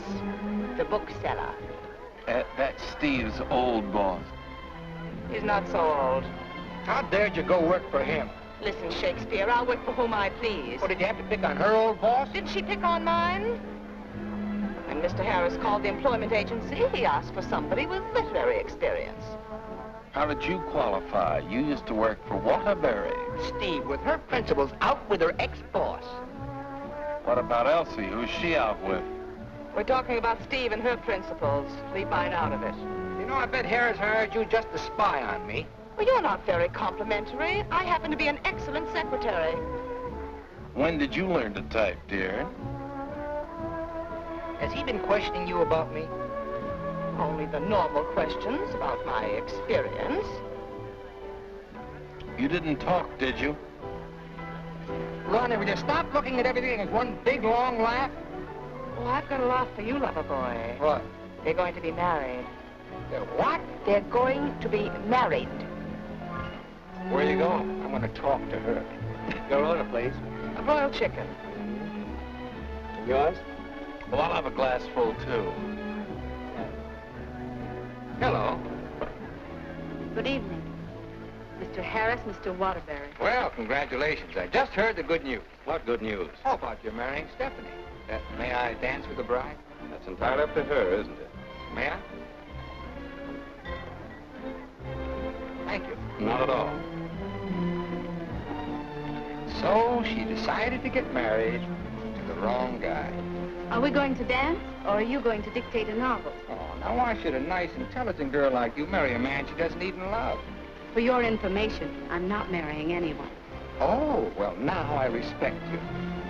the bookseller. That's Steve's old boss. He's not so old. How dared you go work for him? Listen, Shakespeare, I'll work for whom I please. Well, did you have to pick on her old boss? Didn't she pick on mine? When Mr. Harris called the employment agency, he asked for somebody with literary experience. How did you qualify? You used to work for Waterbury. Steve, with her principals out with her ex-boss. What about Elsie? Who's she out with? We're talking about Steve and her principals. Leave mine out of it. You know, I bet Harris hired you just to spy on me. Well, you're not very complimentary. I happen to be an excellent secretary. When did you learn to type, dear? Has he been questioning you about me? Only the normal questions about my experience. You didn't talk, did you? Ronnie, will you stop looking at everything as one big, long laugh? Oh, I've got a laugh for you, lover boy. What? They're going to be married. They're what? They're going to be married. Where are you going? I want to talk to her. Your order, please. A broiled chicken. Yours? Well, I'll have a glass full, too. Hello. Good evening. Mr. Harris, Mr. Waterbury. Well, congratulations. I just heard the good news. What good news? How about you marrying Stephanie? May I dance with the bride? That's entirely up to her, isn't it? May I? Thank you. Not at all. So she decided to get married to the wrong guy. Are we going to dance, or are you going to dictate a novel? Oh, now why should a nice, intelligent girl like you marry a man she doesn't even love? For your information, I'm not marrying anyone. Oh, well, now I respect you.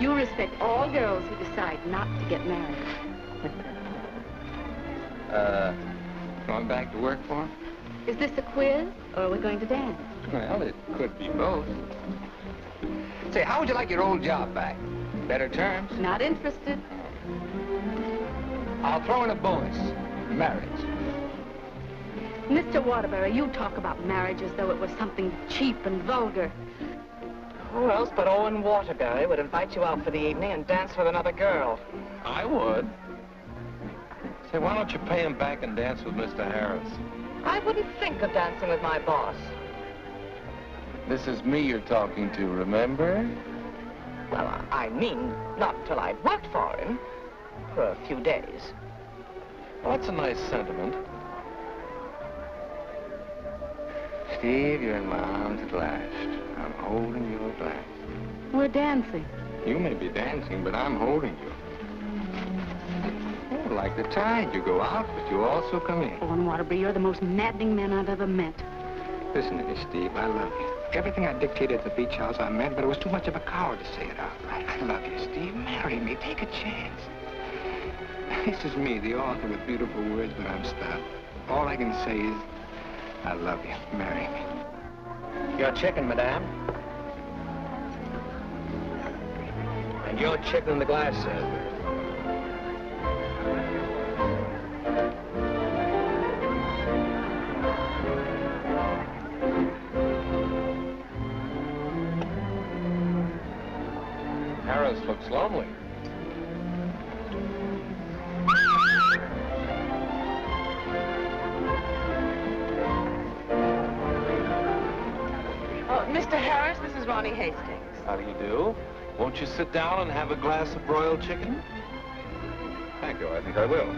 You respect all girls who decide not to get married. Going back to work for him? Is this a quiz, or are we going to dance? Well, it could be both. Say, how would you like your old job back? Better terms? Not interested. I'll throw in a bonus. Marriage. Mr. Waterbury, you talk about marriage as though it was something cheap and vulgar. Who else but Owen Waterbury would invite you out for the evening and dance with another girl? I would. Say, why don't you pay him back and dance with Mr. Harris? I wouldn't think of dancing with my boss. This is me you're talking to, remember? Well, I mean, not until I'd worked for him. For a few days. Well, that's a nice sentiment. Steve, you're in my arms at last. I'm holding you at last. We're dancing. You may be dancing, but I'm holding you. Oh, like the tide, you go out, but you also come in. Owen Waterbury, you're the most maddening man I've ever met. Listen to me, Steve, I love you. Everything I dictated at the beach house I meant, but it was too much of a coward to say it out. I love you, Steve. Marry me. Take a chance. This is me, the author with beautiful words, but I'm stuck. All I can say is, I love you. Marry me. Your chicken, madame. And your chicken in the glass, sir. Harris looks lonely. Mr. Harris, this is Ronnie Hastings. How do you do? Won't you sit down and have a glass of broiled chicken? Thank you. I think I will.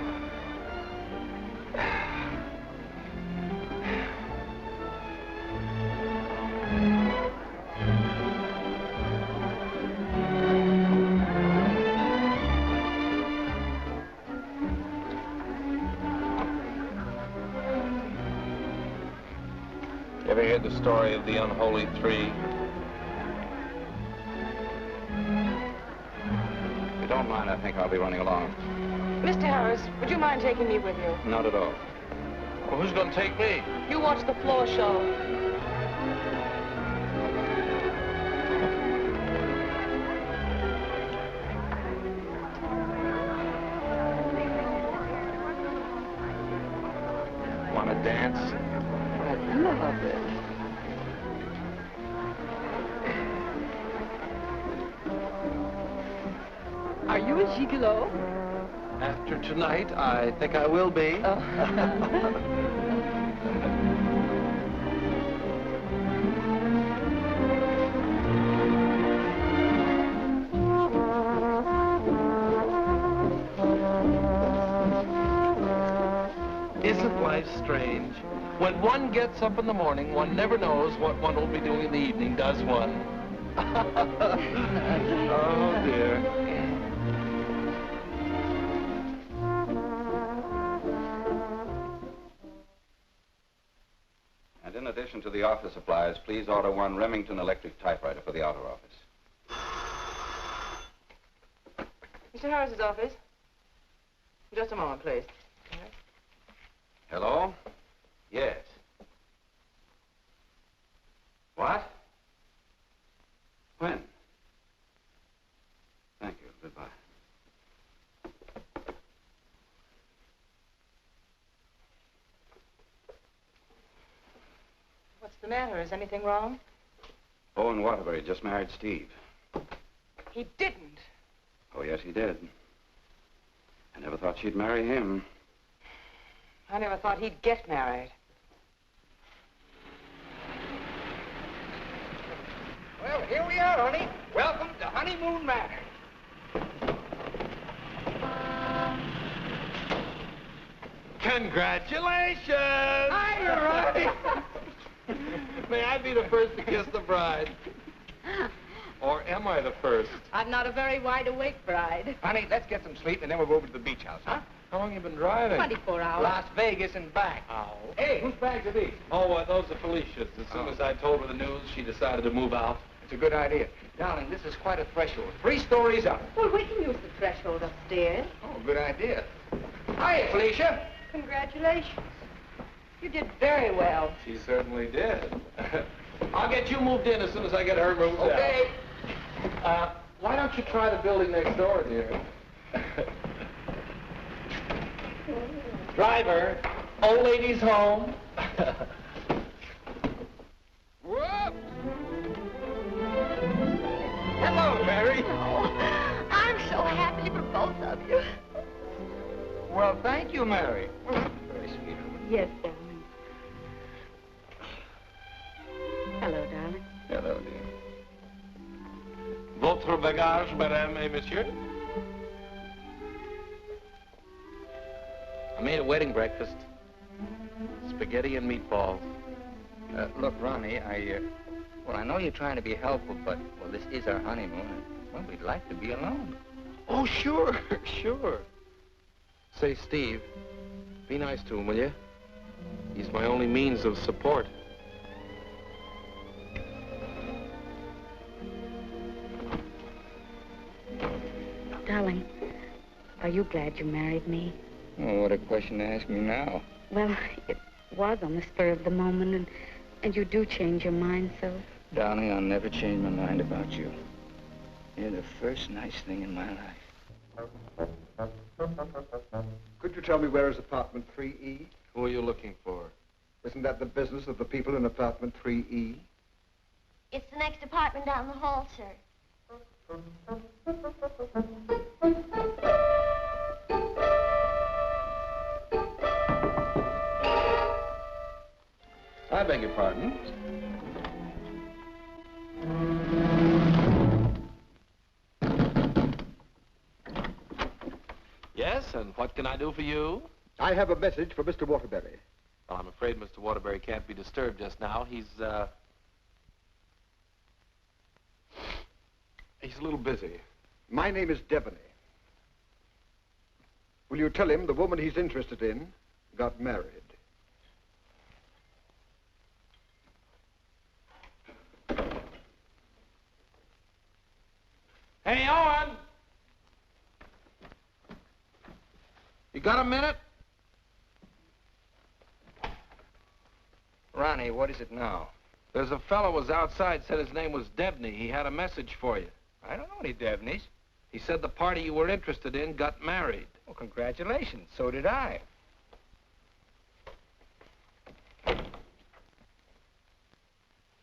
Ever heard the story of the unholy three? If you don't mind, I think I'll be running along. Mr. Harris, would you mind taking me with you? Not at all. Well, who's going to take me? You watch the floor show. Want to dance? I love it. Are you a gigolo? After tonight, I think I will be. Oh. Isn't life strange? When one gets up in the morning, one never knows what one will be doing in the evening, does one? Oh, dear. And in addition to the office supplies, please order one Remington electric typewriter for the outer office. Mr. Harris's office. Just a moment, please. Hello? Yes. What? When? Thank you. Goodbye. What's the matter? Is anything wrong? Owen Waterbury just married Steve. He didn't. Oh, yes, he did. I never thought she'd marry him. I never thought he'd get married. Well, here we are, honey. Welcome to Honeymoon Manor. Congratulations! Hi, you're right. May I be the first to kiss the bride? Or am I the first? I'm not a very wide-awake bride. Honey, let's get some sleep, and then we'll go over to the beach house, huh? How long you been driving? 24 hours. Las Vegas and back. Oh. Hey, whose bags are these? Oh, those are Felicia's. As soon as I told her the news, she decided to move out. It's a good idea. Darling, this is quite a threshold. 3 stories up. Well, we can use the threshold upstairs. Oh, good idea. Hiya, Felicia. Congratulations. You did very well. She certainly did. I'll get you moved in as soon as I get her moved out. Okay. Why don't you try the building next door, dear? Driver, old lady's home. Whoop. Hello, Mary. Oh, I'm so happy for both of you. Well, thank you, Mary. Very sweet of you. Yes, darling. Hello, darling. Hello, dear. Votre bagage, madame et monsieur? I made a wedding breakfast. Spaghetti and meatballs. Look, Ronnie, I know you're trying to be helpful, but, well, this is our honeymoon, and, well, we'd like to be alone. Oh, sure, sure. Say, Steve, be nice to him, will you? He's my only means of support. Darling, Are you glad you married me? Oh, what a question to ask me now. Well, it was on the spur of the moment, and you do change your mind so. Darling, I'll never change my mind about you. You're the first nice thing in my life. Could you tell me where is apartment 3E? Who are you looking for? Isn't that the business of the people in apartment 3E? It's the next apartment down the hall, sir. I beg your pardon. Yes, and what can I do for you? I have a message for Mr. Waterbury. Well, I'm afraid Mr. Waterbury can't be disturbed just now. He's a little busy. My name is Devaney. Will you tell him the woman he's interested in got married? Hey, Owen! You got a minute? Ronnie, what is it now? There's a fellow was outside, said his name was Debney. He had a message for you. I don't know any Devneys. He said the party you were interested in got married. Well, congratulations. So did I.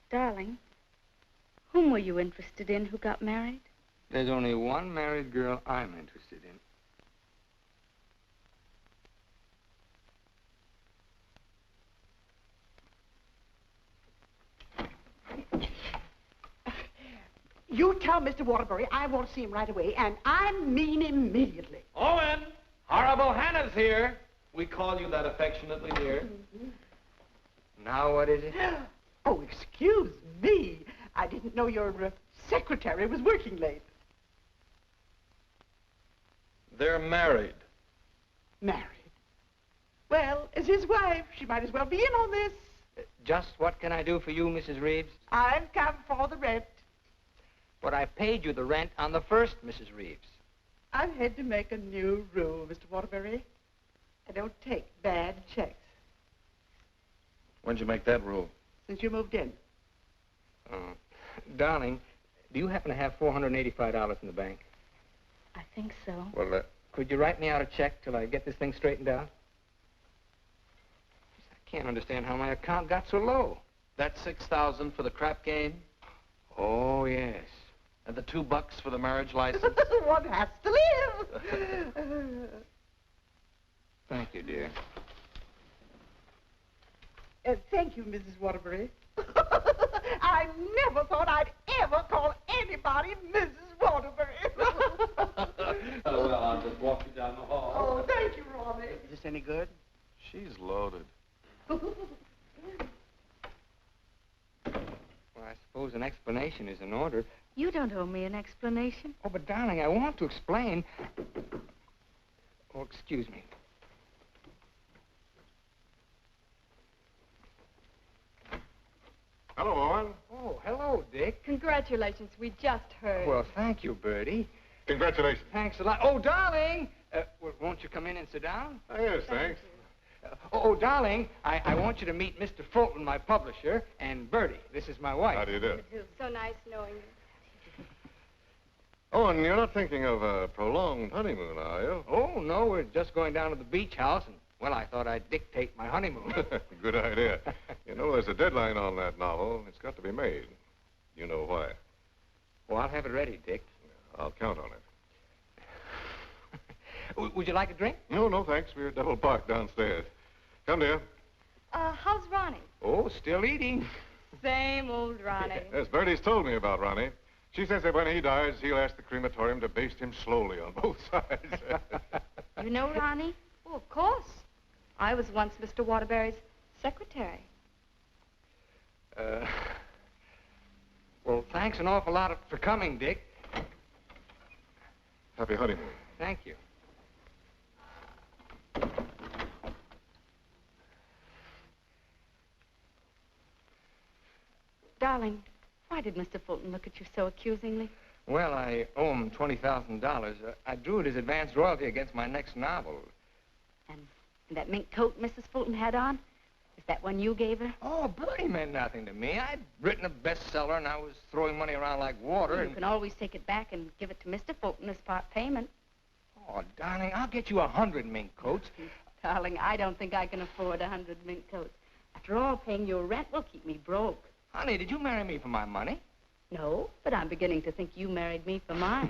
Darling, whom were you interested in who got married? There's only one married girl I'm interested in. You tell Mr. Waterbury I want to see him right away, and I mean immediately. Owen! Horrible Hannah's here. We call you that affectionately, dear. Now what is it? Oh, excuse me. I didn't know your secretary was working late. They're married. Married? Well, as his wife, she might as well be in on this. Just what can I do for you, Mrs. Reeves? I've come for the rent. But I paid you the rent on the first, Mrs. Reeves. I've had to make a new rule, Mr. Waterbury. I don't take bad checks. When'd you make that rule? Since you moved in. Darling, do you happen to have $485 in the bank? I think so. Well, could you write me out a check till I get this thing straightened out? I can't understand how my account got so low. That $6,000 for the crap game? Oh, yes. And the $2 for the marriage license? One has to live. Thank you, dear. Thank you, Mrs. Waterbury. I never thought I'd ever call anybody Mrs. Waterbury. Well, I'll just walk you down the hall. Oh, thank you, Ronnie. Is this any good? She's loaded. Well, I suppose an explanation is in order. You don't owe me an explanation. Oh, but darling, I want to explain. Oh, excuse me. Hello, Owen. Oh, hello, Dick. Congratulations. We just heard. Well, thank you, Bertie. Congratulations. Thanks a lot. Oh, darling! Well, won't you come in and sit down? Oh, yes, thanks. Darling, I want you to meet Mr. Fulton, my publisher, and Bertie. This is my wife. How do you do? So nice knowing you. Owen, you're not thinking of a prolonged honeymoon, are you? Oh, no, we're just going down to the beach house, and, well, I thought I'd dictate my honeymoon. Good idea. You know, there's a deadline on that novel. It's got to be made. You know why. Well, I'll have it ready, Dick. I'll count on it. Would you like a drink? No, thanks. We're double parked downstairs. Come, dear. How's Ronnie? Oh, still eating. Same old Ronnie. Yes, Bertie's told me about Ronnie. She says that when he dies, he'll ask the crematorium to baste him slowly on both sides. You know Ronnie? Oh, of course. I was once Mr. Waterbury's secretary. Well, thanks an awful lot for coming, Dick. Happy honeymoon. Thank you. Darling, why did Mr. Fulton look at you so accusingly? Well, I owe him $20,000. I drew it as advance royalty against my next novel. And that mink coat Mrs. Fulton had on? Is that one you gave her? Oh, Bertie meant nothing to me. I'd written a bestseller, and I was throwing money around like water. You can always take it back and give it to Mr. Fulton as part payment. Oh, darling, I'll get you 100 mink coats. Darling, I don't think I can afford 100 mink coats. After all, paying your rent will keep me broke. Honey, did you marry me for my money? No, but I'm beginning to think you married me for mine.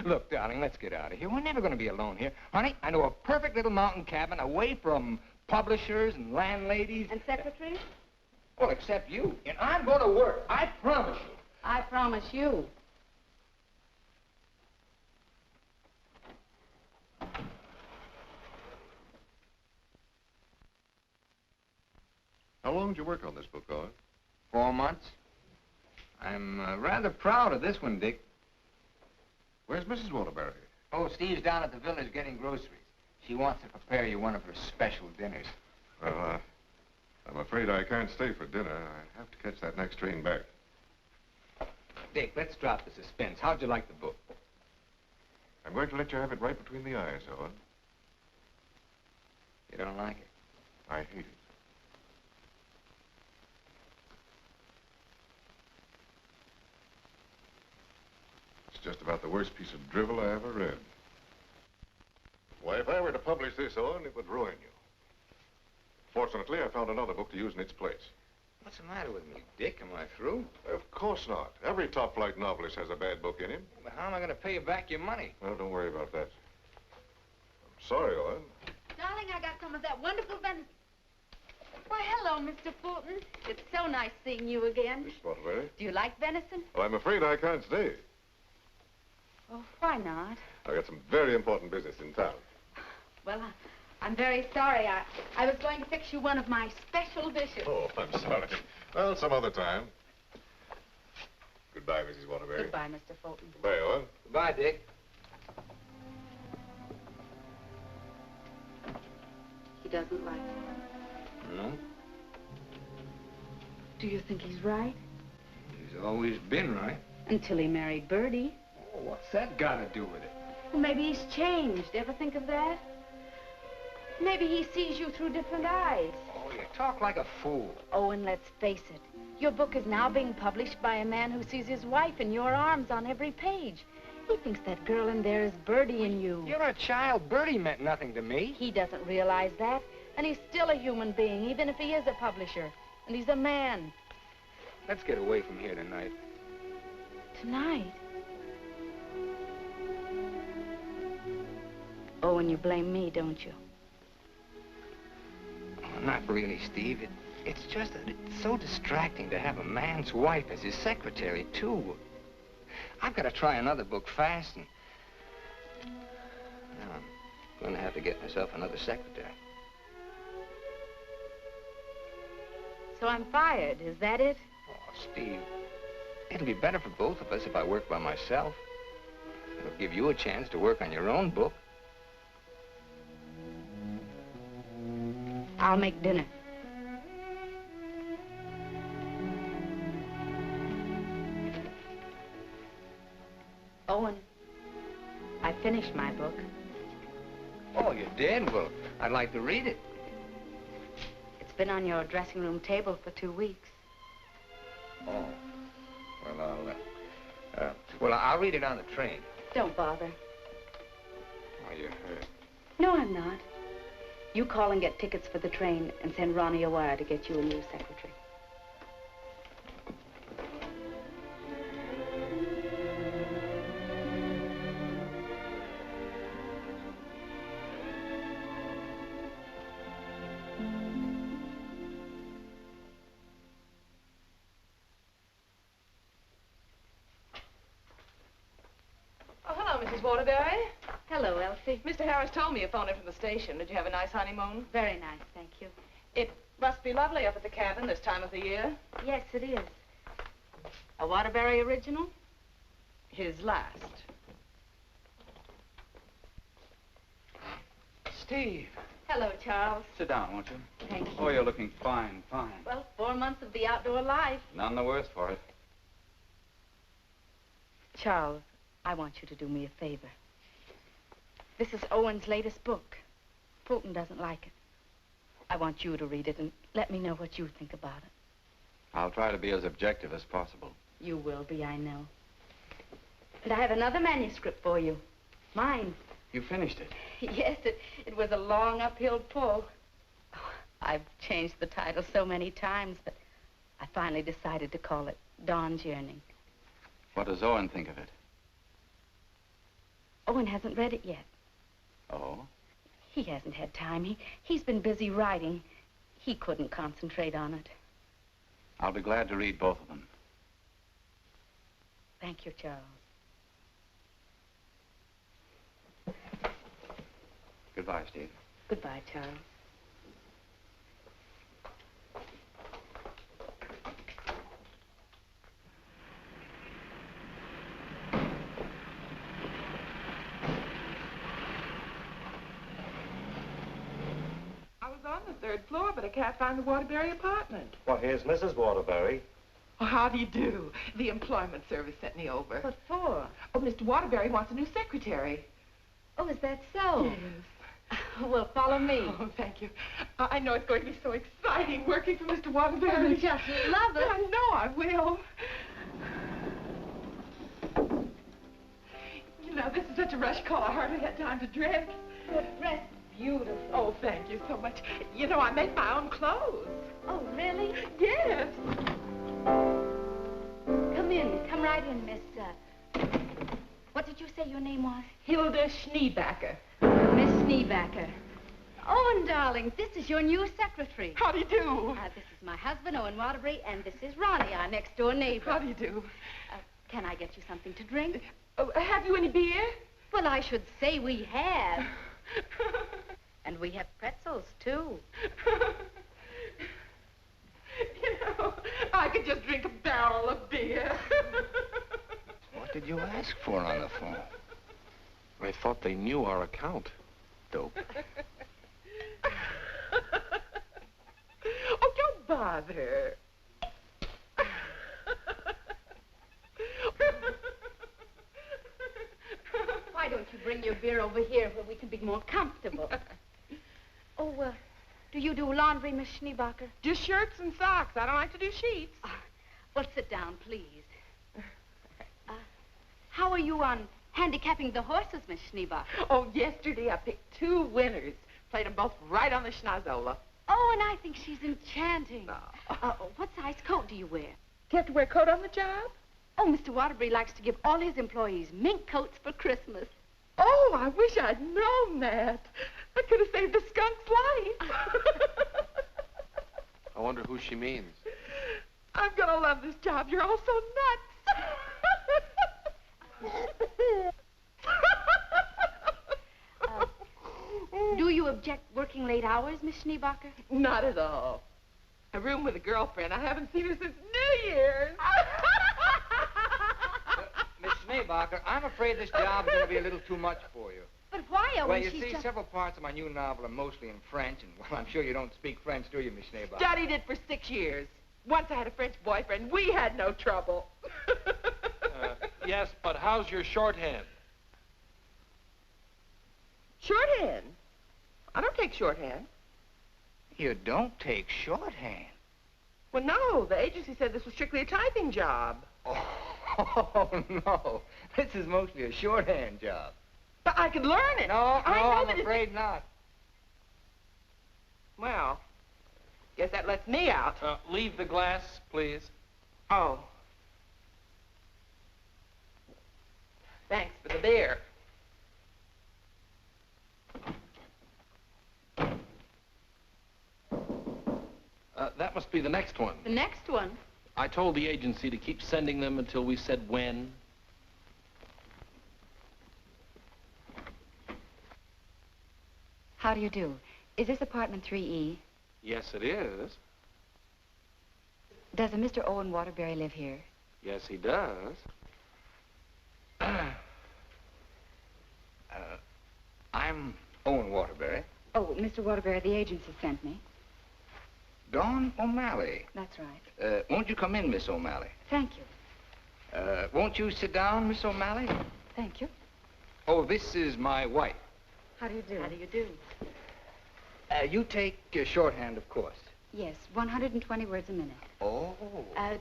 Look, darling, let's get out of here. We're never going to be alone here. Honey, I know a perfect little mountain cabin away from publishers and landladies. And secretaries? Well, except you. And I'm going to work. I promise you. I promise you. How long did you work on this book, Owen? 4 months. I'm rather proud of this one, Dick. Where's Mrs. Waterbury? Oh, Steve's down at the village getting groceries. She wants to prepare you one of her special dinners. Well, I'm afraid I can't stay for dinner. I have to catch that next train back. Dick, let's drop the suspense. How'd you like the book? I'm going to let you have it right between the eyes, Owen. You don't like it? I hate it. It's just about the worst piece of drivel I ever read. Why, if I were to publish this, Owen, it would ruin you. Fortunately, I found another book to use in its place. What's the matter with me, Dick? Am I through? Of course not. Every top-flight novelist has a bad book in him. But how am I going to pay you back your money? Well, don't worry about that. I'm sorry, Owen. Darling, I got some of that wonderful venison. Why, hello, Mr. Fulton. It's so nice seeing you again. Miss Waterbury. Do you like venison? Well, I'm afraid I can't stay. Oh, why not? I've got some very important business in town. Well, I'm very sorry. I was going to fix you one of my special dishes. Oh, I'm sorry. Well, some other time. Goodbye, Mrs. Waterbury. Goodbye, Mr. Fulton. Goodbye, Owen. Goodbye, Dick. He doesn't like it. No? Do you think he's right? He's always been right. Until he married Bertie. Oh, what's that got to do with it? Well, maybe he's changed. Ever think of that? Maybe he sees you through different eyes. Oh, you talk like a fool. Oh, and let's face it. Your book is now being published by a man who sees his wife in your arms on every page. He thinks that girl in there is Bertie in you. You're a child. Bertie meant nothing to me. He doesn't realize that. And he's still a human being, even if he is a publisher. And he's a man. Let's get away from here tonight. Tonight? Oh, and you blame me, don't you? Oh, not really, Steve. It's just that it's so distracting to have a man's wife as his secretary, too. I've got to try another book fast, and now I'm going to have to get myself another secretary. So I'm fired, is that it? Oh, Steve, it'll be better for both of us if I work by myself. It'll give you a chance to work on your own book. I'll make dinner. Owen, I finished my book. Oh, you did? Well, I'd like to read it. It's been on your dressing room table for 2 weeks. Oh, well, I'll read it on the train. Don't bother. Oh, you're hurt. No, I'm not. You call and get tickets for the train and send Ronnie a wire to get you a new secretary. Oh, hello, Mrs. Waterbury. Hello, Elsie. Mr. Harris told me you phoned in from the station. Did you have a nice honeymoon? Very nice, thank you. It must be lovely up at the cabin this time of the year. Yes, it is. A Waterbury original? His last. Steve. Hello, Charles. Sit down, won't you? Thank you. Oh, you're looking fine, fine. Well, 4 months of the outdoor life. None the worse for it. Charles, I want you to do me a favor. This is Owen's latest book. Fulton doesn't like it. I want you to read it and let me know what you think about it. I'll try to be as objective as possible. You will be, I know. And I have another manuscript for you. Mine. You finished it? Yes, it was a long uphill pull. Oh, I've changed the title so many times, but I finally decided to call it Dawn's Yearning. What does Owen think of it? Owen hasn't read it yet. Oh? He hasn't had time. He's been busy writing. He couldn't concentrate on it. I'll be glad to read both of them. Thank you, Charles. Goodbye, Steve. Goodbye, Charles. I was on the 3rd floor, but I can't find the Waterbury apartment. Well, here's Mrs. Waterbury. Oh, how do you do? The employment service sent me over. What for? Oh, Mr. Waterbury wants a new secretary. Oh, is that so? Yes. Well, follow me. Oh, thank you. I know it's going to be so exciting working for Mr. Waterbury. You just love it. I know I will. You know, this is such a rush call, I hardly had time to dress. You're dressed beautiful. Oh, thank you so much. You know, I make my own clothes. Oh, really? Yes. Come in. Come right in, Miss, what did you say your name was? Hilda Schneebacker. Miss Schneebacker. Owen, darling, this is your new secretary. How do you do? This is my husband, Owen Waterbury, and this is Ronnie, our next-door neighbor. How do you do? Can I get you something to drink? Have you any beer? Well, I should say we have. And we have pretzels, too. You know, I could just drink a barrel of beer. What did you ask for on the phone? I thought they knew our account. Dope. Oh, don't bother. Why don't you bring your beer over here where we can be more comfortable? Oh, do you do laundry, Miss Schneebacher? Just shirts and socks. I don't like to do sheets. Well, sit down, please. How are you on handicapping the horses, Miss Schneebacher? Oh, yesterday I picked 2 winners. Played them both right on the schnozola. Oh, and I think she's enchanting. What size coat do you wear? Do you have to wear a coat on the job? Oh, Mr. Waterbury likes to give all his employees mink coats for Christmas. Oh, I wish I'd known that. I could have saved a skunk's life. I wonder who she means. I'm gonna love this job. You're all so nuts. Do you object working late hours, Miss Schneebacher? Not at all. A room with a girlfriend. I haven't seen her since New Year's. Miss Schneebacher, I'm afraid this job is going to be a little too much for you. But why, Owen? Well, you see, several parts of my new novel are mostly in French, and, well, I'm sure you don't speak French, do you, Miss Schneebacher? Studied it for 6 years. Once I had a French boyfriend. We had no trouble. Yes, but how's your shorthand? Shorthand? I don't take shorthand. You don't take shorthand? Well, no. The agency said this was strictly a typing job. Oh, no. This is mostly a shorthand job. But I could learn it. No, I'm that afraid not. Well, guess that lets me out. Leave the glass, please. Oh. Thanks for the beer. That must be the next one. The next one? I told the agency to keep sending them until we said when. How do you do? Is this apartment 3E? Yes, it is. Does a Mr. Owen Waterbury live here? Yes, he does. I'm Owen Waterbury. Oh, Mr. Waterbury, the agency sent me. Dawn O'Malley. That's right. Won't you come in, Miss O'Malley? Thank you. Won't you sit down, Miss O'Malley? Thank you. Oh, this is my wife. How do you do? How do you do? You take shorthand, of course. Yes, 120 words a minute. Oh.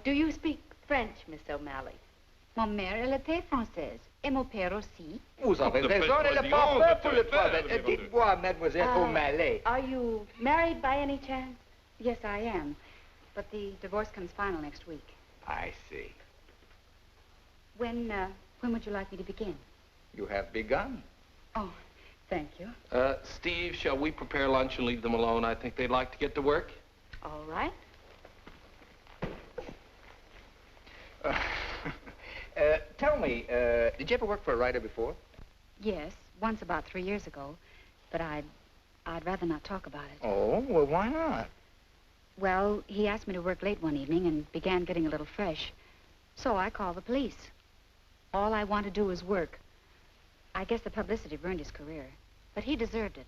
Do you speak French, Miss O'Malley? Mon mère, elle était française. Et mon père aussi. Vous avez raison, elle est pas pour le travail. Dites-moi, Mademoiselle O'Malley. Are you married by any chance? Yes, I am. But the divorce comes final next week. I see. When would you like me to begin? You have begun. Oh, thank you. Steve, shall we prepare lunch and leave them alone? I think they'd like to get to work. All right. Tell me, did you ever work for a writer before? Yes, once about 3 years ago. But I'd rather not talk about it. Oh, well, why not? Well, he asked me to work late one evening and began getting a little fresh. So I called the police. All I want to do is work. I guess the publicity ruined his career, but he deserved it.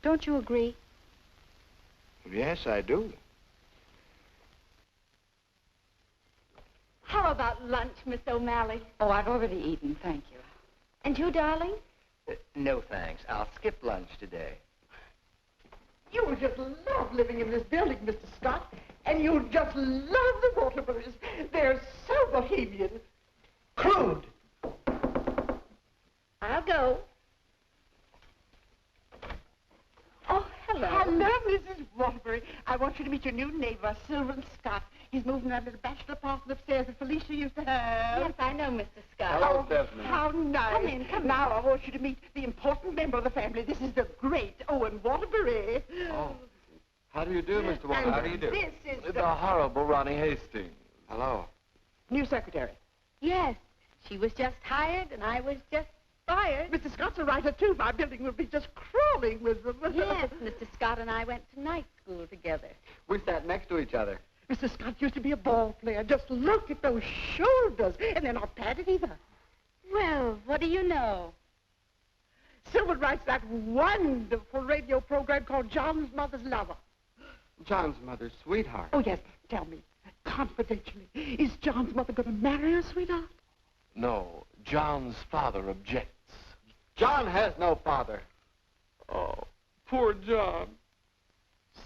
Don't you agree? Yes, I do. How about lunch, Miss O'Malley? Oh, I've already eaten, thank you. And you, darling? No, thanks. I'll skip lunch today. You will just love living in this building, Mr. Scott. And you'll just love the Waterburys. They're so bohemian. Crude. I'll go. Oh, hello. Hello, Mrs. Waterbury. I want you to meet your new neighbor, Sylvan Scott. He's moving that little bachelor apartment upstairs that Felicia used to have. Yes, I know, Mr. Scott. Hello, Stephanie. How nice. Come in, come in. Now, I want you to meet the important member of the family. This is the great Owen Waterbury. Oh. How do you do, Mr. Walker? And How do you do? This is The horrible Ronnie Hastings. Hello. new secretary. Yes, she was just hired and I was just fired. Mr. Scott's a writer, too. My building will be just crawling with them. Yes, Mr. Scott and I went to night school together. We sat next to each other. Mr. Scott used to be a ball player. Just look at those shoulders. And they're not padded either. Well, what do you know? Sylvan writes that wonderful radio program called John's Mother's Lover. John's mother's sweetheart. Oh, yes. Tell me, confidentially, is John's mother going to marry her sweetheart? No, John's father objects. John has no father. Oh, poor John.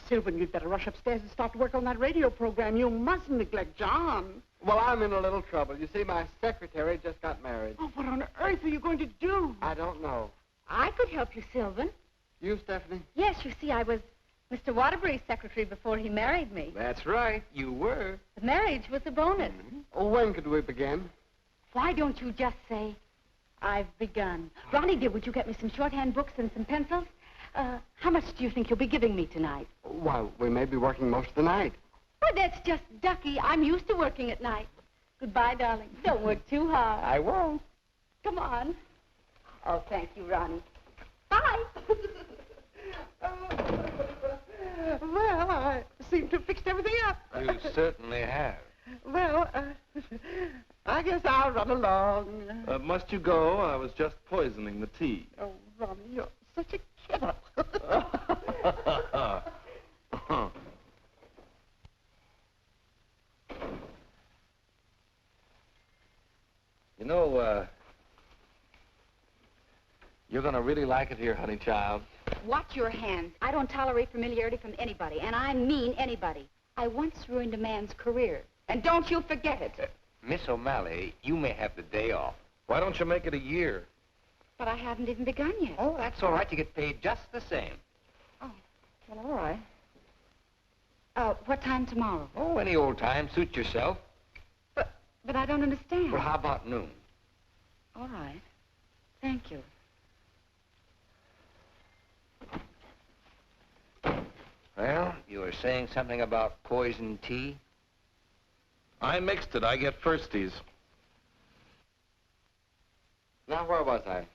Sylvan, you'd better rush upstairs and start to work on that radio program. You mustn't neglect John. Well, I'm in a little trouble. You see, my secretary just got married. Oh, what on earth are you going to do? I don't know. I could help you, Sylvan. You, Stephanie? Yes, you see, I was Mr. Waterbury's secretary before he married me. That's right, you were. The marriage was a bonus. Oh, when could we begin? Why don't you just say, I've begun? Ronnie, dear, would you get me some shorthand books and some pencils? How much do you think you'll be giving me tonight? Well, we may be working most of the night. Well, that's just ducky. I'm used to working at night. Goodbye, darling. Don't work too hard. I won't. Come on. Oh, thank you, Ronnie. Bye. Well, I seem to have fixed everything up. You certainly have. Well, I guess I'll run along. Must you go? I was just poisoning the tea. Oh, Ronnie, you're such a kidder. You know, you're gonna really like it here, honey child. Watch your hands. I don't tolerate familiarity from anybody, and I mean anybody. I once ruined a man's career, and don't you forget it. Miss O'Malley, you may have the day off. Why don't you make it a year? But I haven't even begun yet. Oh, that's all right. You get paid just the same. Oh, well, all right. What time tomorrow? Oh, any old time. Suit yourself. But I don't understand. Well, how about noon? All right. Thank you. Well, you were saying something about poison tea? I mixed it. I get firsties. Now, where was I?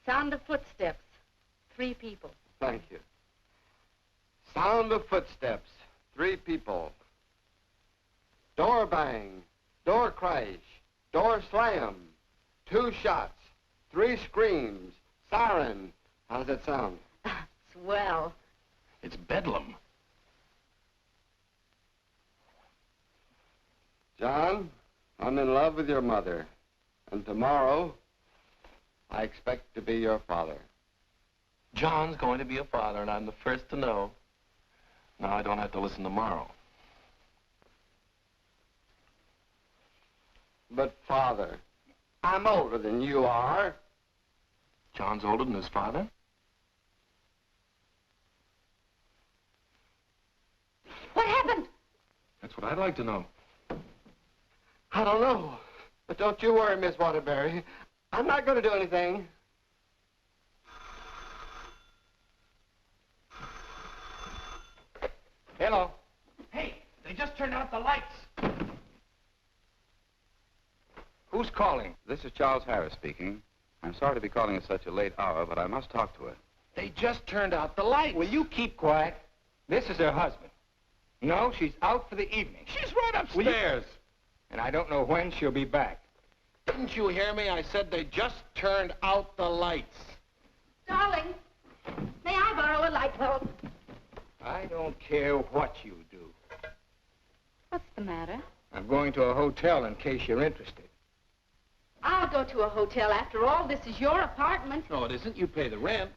Sound of footsteps. 3 people. Thank you. Sound of footsteps. 3 people. Door bang. Door crash. Door slam. 2 shots. 3 screams. Siren. How does that sound? Swell. It's bedlam. John, I'm in love with your mother. And tomorrow, I expect to be your father. John's going to be a father, and I'm the first to know. Now I don't have to listen tomorrow. But, Father, I'm older than you are. John's older than his father? What happened? That's what I'd like to know. I don't know. But don't you worry, Miss Waterbury. I'm not going to do anything. Hello. Hey, they just turned out the lights. Who's calling? This is Charles Harris speaking. I'm sorry to be calling at such a late hour, but I must talk to her. They just turned out the lights. Will you keep quiet? This is her husband. No, she's out for the evening. She's right upstairs. And I don't know when she'll be back. Didn't you hear me? I said they just turned out the lights. Darling, may I borrow a light bulb? I don't care what you do. What's the matter? I'm going to a hotel in case you're interested. I'll go to a hotel. After all, this is your apartment. No, it isn't. You pay the rent.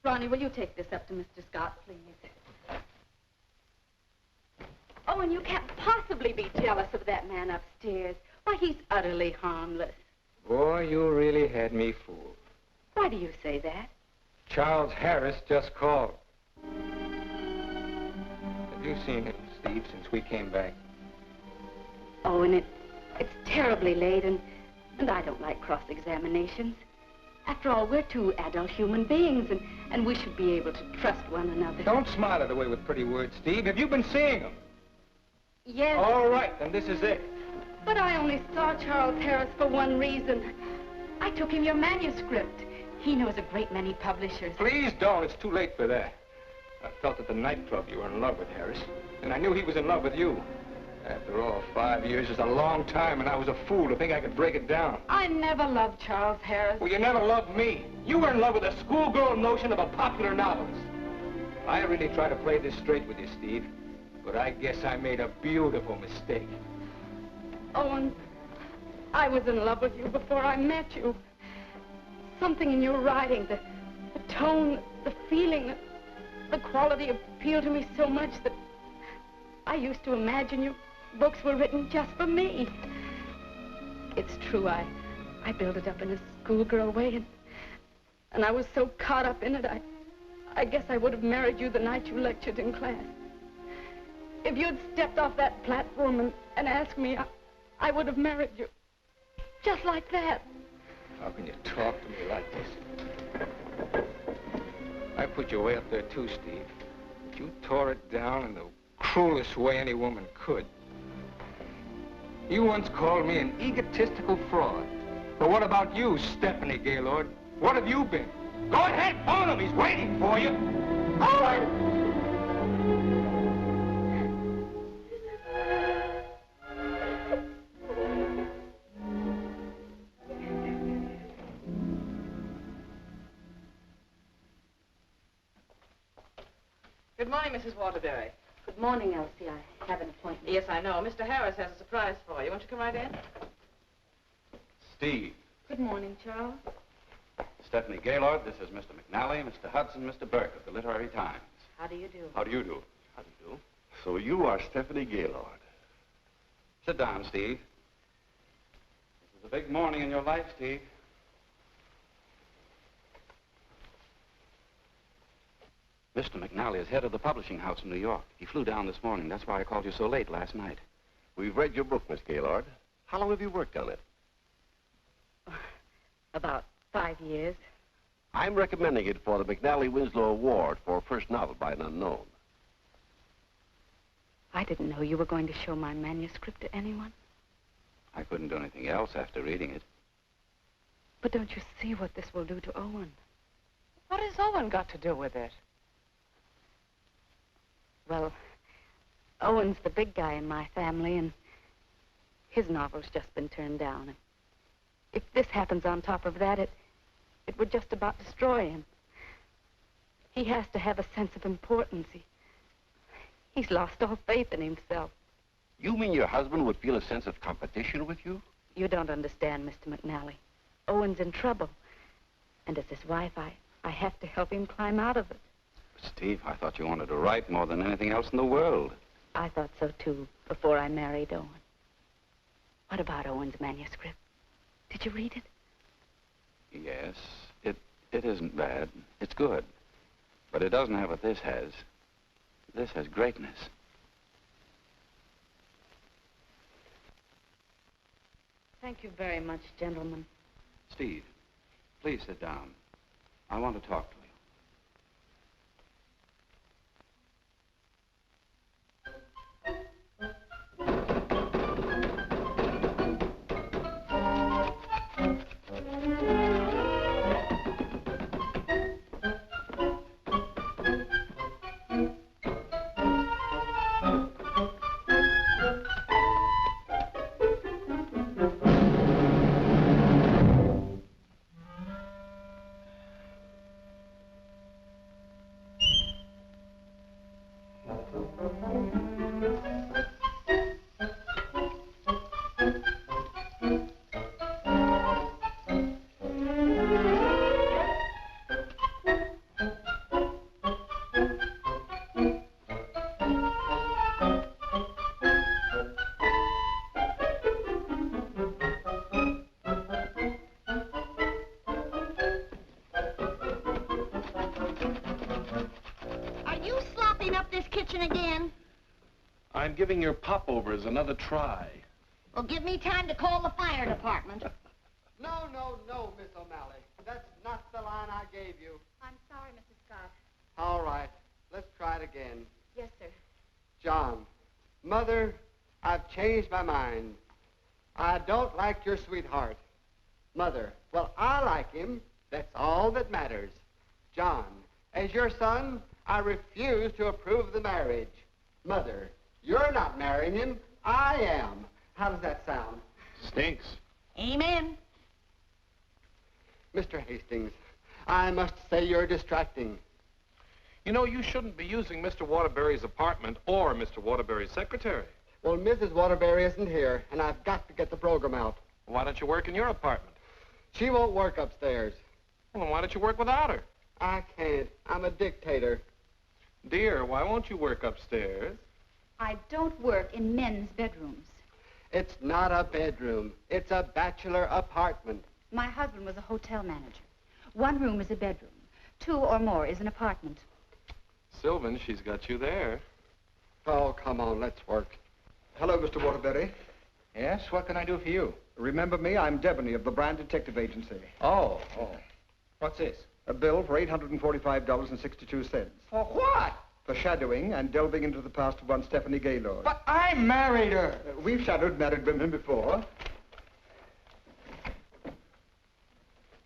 Ronnie, will you take this up to Mr. Scott, please? Oh, and you can't possibly be jealous of that man upstairs. Why, he's utterly harmless. Boy, you really had me fooled. Why do you say that? Charles Harris just called. Have you seen him, Steve, since we came back? Oh, and it's terribly late, and I don't like cross-examinations. After all, we're two adult human beings, and we should be able to trust one another. Don't smile it away with pretty words, Steve. Have you been seeing him? Yes. All right, then this is it. But I only saw Charles Harris for one reason. I took him your manuscript. He knows a great many publishers. Please don't. It's too late for that. I felt at the nightclub you were in love with Harris, and I knew he was in love with you. After all, 5 years is a long time, and I was a fool to think I could break it down. I never loved Charles Harris. Well, you never loved me. You were in love with a schoolgirl notion of a popular novelist. I really try to play this straight with you, Steve, but I guess I made a beautiful mistake. Owen, I was in love with you before I met you. Something in your writing, the tone, the feeling, the quality appealed to me so much that I used to imagine your books were written just for me. It's true, I built it up in a schoolgirl way, and I was so caught up in it, I guess I would have married you the night you lectured in class. If you'd stepped off that platform and asked me, I would have married you. Just like that. How can you talk to me like this? I put you way up there too, Steve. But you tore it down in the cruelest way any woman could. You once called me an egotistical fraud. But what about you, Stephanie Gaylord? What have you been? Go ahead, phone him. He's waiting for you. Owen! Good morning, Mrs. Waterbury. Good morning, Elsie. I have an appointment. Yes, I know. Mr. Harris has a surprise for you. Won't you come right in? Steve. Good morning, Charles. Stephanie Gaylord, this is Mr. McNally, Mr. Hudson, Mr. Burke of the Literary Times. How do you do? How do you do? How do you do? So you are Stephanie Gaylord. Sit down, Steve. This is a big morning in your life, Steve. Mr. McNally is head of the publishing house in New York. He flew down this morning. That's why I called you so late last night. We've read your book, Miss Gaylord. How long have you worked on it? About 5 years. I'm recommending it for the McNally Winslow Award for first novel by an unknown. I didn't know you were going to show my manuscript to anyone. I couldn't do anything else after reading it. But don't you see what this will do to Owen? What has Owen got to do with it? Well, Owen's the big guy in my family, and his novel's just been turned down. And if this happens on top of that, it would just about destroy him. He has to have a sense of importance. He's lost all faith in himself. You mean your husband would feel a sense of competition with you? You don't understand, Mr. McNally. Owen's in trouble. And as his wife, I have to help him climb out of it. Steve, I thought you wanted to write more than anything else in the world. I thought so, too, before I married Owen. What about Owen's manuscript? Did you read it? Yes, it isn't bad. It's good. But it doesn't have what this has. This has greatness. Thank you very much, gentlemen. Steve, please sit down. I want to talk to you. I'm giving your popovers another try. Well, give me time to call the fire department. No, Miss O'Malley. That's not the line I gave you. I'm sorry, Mrs. Scott. All right. Let's try it again. Yes, sir. John, Mother, I've changed my mind. I don't like your sweetheart. Mother, well, I like him. That's all that matters. John, as your son, I refuse to approve the marriage. Mother, you're not marrying him. I am. How does that sound? Stinks. Amen. Mr. Hastings, I must say you're distracting. You know, you shouldn't be using Mr. Waterbury's apartment or Mr. Waterbury's secretary. Well, Mrs. Waterbury isn't here, and I've got to get the program out. Why don't you work in your apartment? She won't work upstairs. Well, then why don't you work without her? I can't. I'm a dictator. Dear, why won't you work upstairs? I don't work in men's bedrooms. It's not a bedroom. It's a bachelor apartment. My husband was a hotel manager. One room is a bedroom. 2 or more is an apartment. Sylvan, she's got you there. Oh, come on, let's work. Hello, Mr. Waterbury. Yes, what can I do for you? Remember me? I'm Devaney of the Brand Detective Agency. Oh. What's this? A bill for $845.62. For what? For shadowing and delving into the past of one Stephanie Gaylord. But I married her. We've shadowed married women before.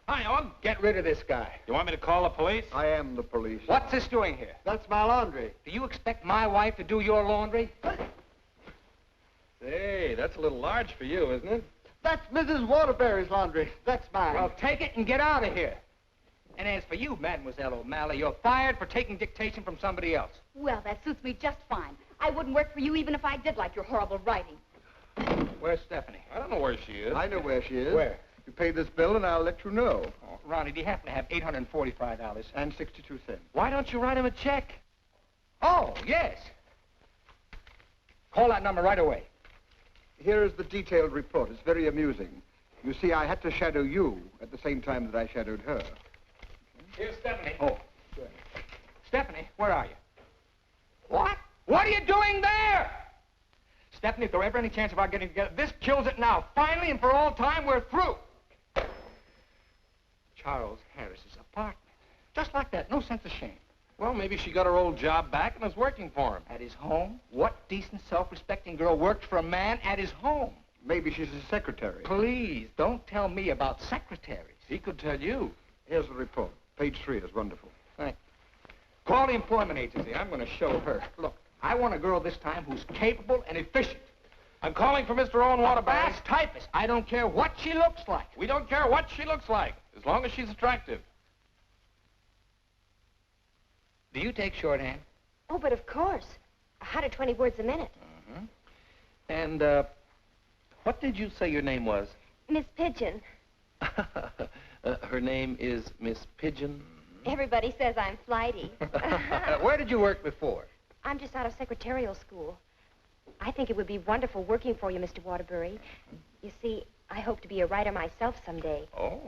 Hi, Owen. Get rid of this guy. You want me to call the police? I am the police. What's this doing here? That's my laundry. Do you expect my wife to do your laundry? Say, that's a little large for you, isn't it? That's Mrs. Waterbury's laundry. That's mine. Well, take it and get out of here. And as for you, Mademoiselle O'Malley, you're fired for taking dictation from somebody else. Well, that suits me just fine. I wouldn't work for you even if I did like your horrible writing. Where's Stephanie? I don't know where she is. I know where she is. Where? You pay this bill and I'll let you know. Oh, Ronnie, do you happen to have $845? And 62 cents. Why don't you write him a check? Oh, yes. Call that number right away. Here is the detailed report. It's very amusing. You see, I had to shadow you at the same time that I shadowed her. Here's Stephanie. Oh, good. Stephanie, where are you? What? What are you doing there? Stephanie, if there were ever any chance of our getting together, this kills it now. Finally and for all time, we're through. Charles Harris's apartment. Just like that. No sense of shame. Well, maybe she got her old job back and is working for him. At his home? What decent, self-respecting girl worked for a man at his home? Maybe she's his secretary. Please, don't tell me about secretaries. He could tell you. Here's the report. Page 3 is wonderful. Thank you. Call the employment agency. I'm going to show her. Look, I want a girl this time who's capable and efficient. I'm calling for Mr. Owen Waterbury. A fast typist. I don't care what she looks like. We don't care what she looks like, as long as she's attractive. Do you take shorthand? Oh, but of course. 120 words a minute. Mm-hmm. And, what did you say your name was? Miss Pigeon. Her name is Miss Pigeon. Everybody says I'm flighty. Where did you work before? I'm just out of secretarial school. I think it would be wonderful working for you, Mr. Waterbury. You see, I hope to be a writer myself someday. Oh.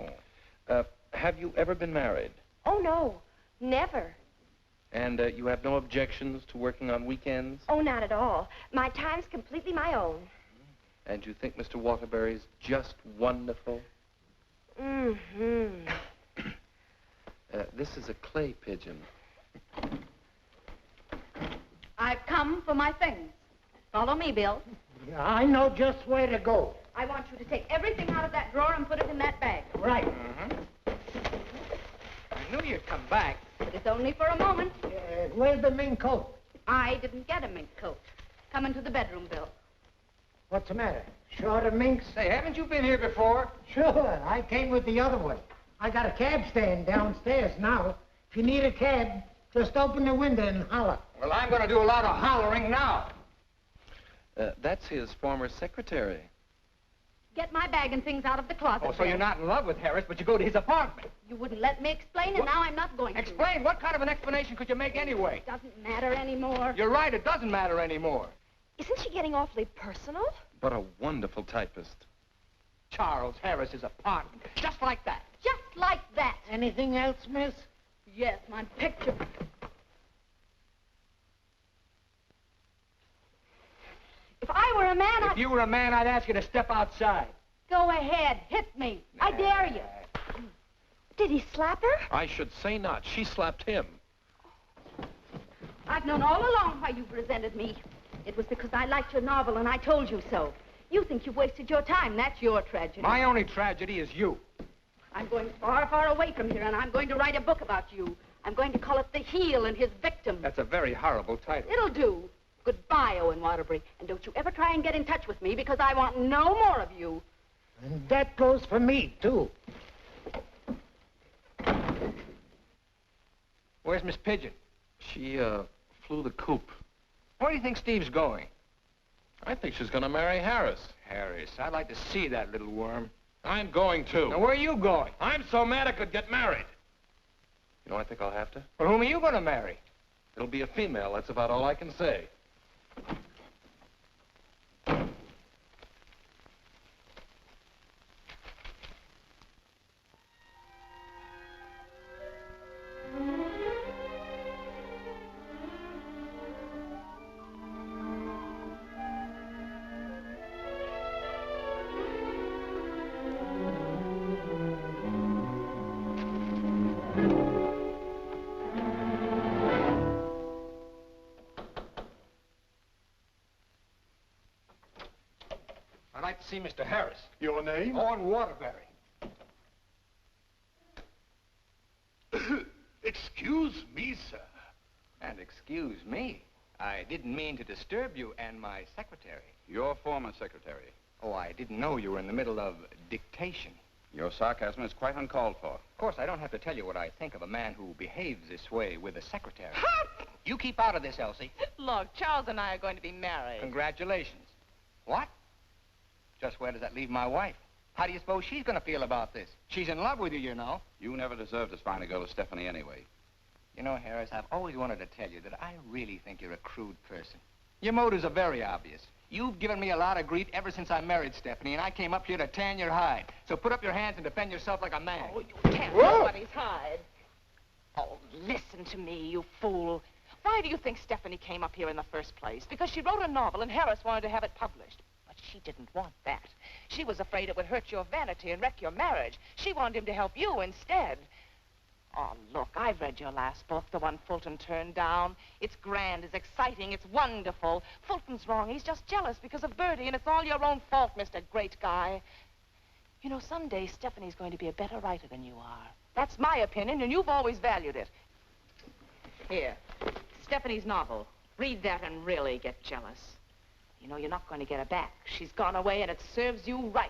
Have you ever been married? Oh, no. Never. And you have no objections to working on weekends? Oh, not at all. My time's completely my own. And you think Mr. Waterbury's just wonderful? Mm-hmm. This is a clay pigeon. I've come for my things. Follow me, Bill. I know just where to go. I want you to take everything out of that drawer and put it in that bag. Right. I knew you'd come back. But it's only for a moment. Where's the mink coat? I didn't get a mink coat. Come into the bedroom, Bill. What's the matter? Short of minks? Say, haven't you been here before? Sure. I came with the other one. I got a cab stand downstairs now. If you need a cab, just open the window and holler. Well, I'm going to do a lot of hollering now. That's his former secretary. Get my bag and things out of the closet. Oh, so Bill. you're not in love with Harris, but you go to his apartment. You wouldn't let me explain, and now I'm not going to. Explain? What kind of an explanation could you make anyway? It doesn't matter anymore. You're right, it doesn't matter anymore. Isn't she getting awfully personal? What a wonderful typist. Charles Harris's apartment. Just like that. Just like that. Anything else, miss? Yes, my picture. If I were a man, If you were a man, I'd ask you to step outside. Go ahead, hit me. I dare you. Did he slap her? I should say not. She slapped him. I've known all along why you've resented me. It was because I liked your novel and I told you so. You think you've wasted your time. That's your tragedy. My only tragedy is you. I'm going far, far away from here, and I'm going to write a book about you. I'm going to call it The Heel and His Victim. That's a very horrible title. It'll do. Goodbye, Owen Waterbury. And don't you ever try and get in touch with me, because I want no more of you. And that goes for me, too. Where's Miss Pigeon? She, flew the coop. Where do you think Steve's going? I think she's going to marry Harris. Harris. I'd like to see that little worm. I'm going to. Now, where are you going? I'm so mad I could get married. You know, I think I'll have to. Well, whom are you going to marry? It'll be a female. That's about all I can say. I'd like to see Mr. Harris. Your name? Owen Waterbury. Excuse me, sir. And excuse me. I didn't mean to disturb you and my secretary. Your former secretary. Oh, I didn't know you were in the middle of dictation. Your sarcasm is quite uncalled for. Of course, I don't have to tell you what I think of a man who behaves this way with a secretary. You keep out of this, Elsie. Look, Charles and I are going to be married. Congratulations. What? Just where does that leave my wife? How do you suppose she's going to feel about this? She's in love with you, you know. You never deserved as fine a girl as Stephanie anyway. You know, Harris, I've always wanted to tell you that I really think you're a crude person. Your motives are very obvious. You've given me a lot of grief ever since I married Stephanie, and I came up here to tan your hide. So put up your hands and defend yourself like a man. Oh, you can't nobody's hide. Oh, listen to me, you fool. Why do you think Stephanie came up here in the first place? Because she wrote a novel and Harris wanted to have it published. But she didn't want that. She was afraid it would hurt your vanity and wreck your marriage. She wanted him to help you instead. Oh, look, I've read your last book, the one Fulton turned down. It's grand, it's exciting, it's wonderful. Fulton's wrong. He's just jealous because of Bertie, and it's all your own fault, Mr. Great Guy. You know, someday Stephanie's going to be a better writer than you are. That's my opinion, and you've always valued it. Here, Stephanie's novel. Read that and really get jealous. You know, you're not going to get her back. She's gone away, and it serves you right.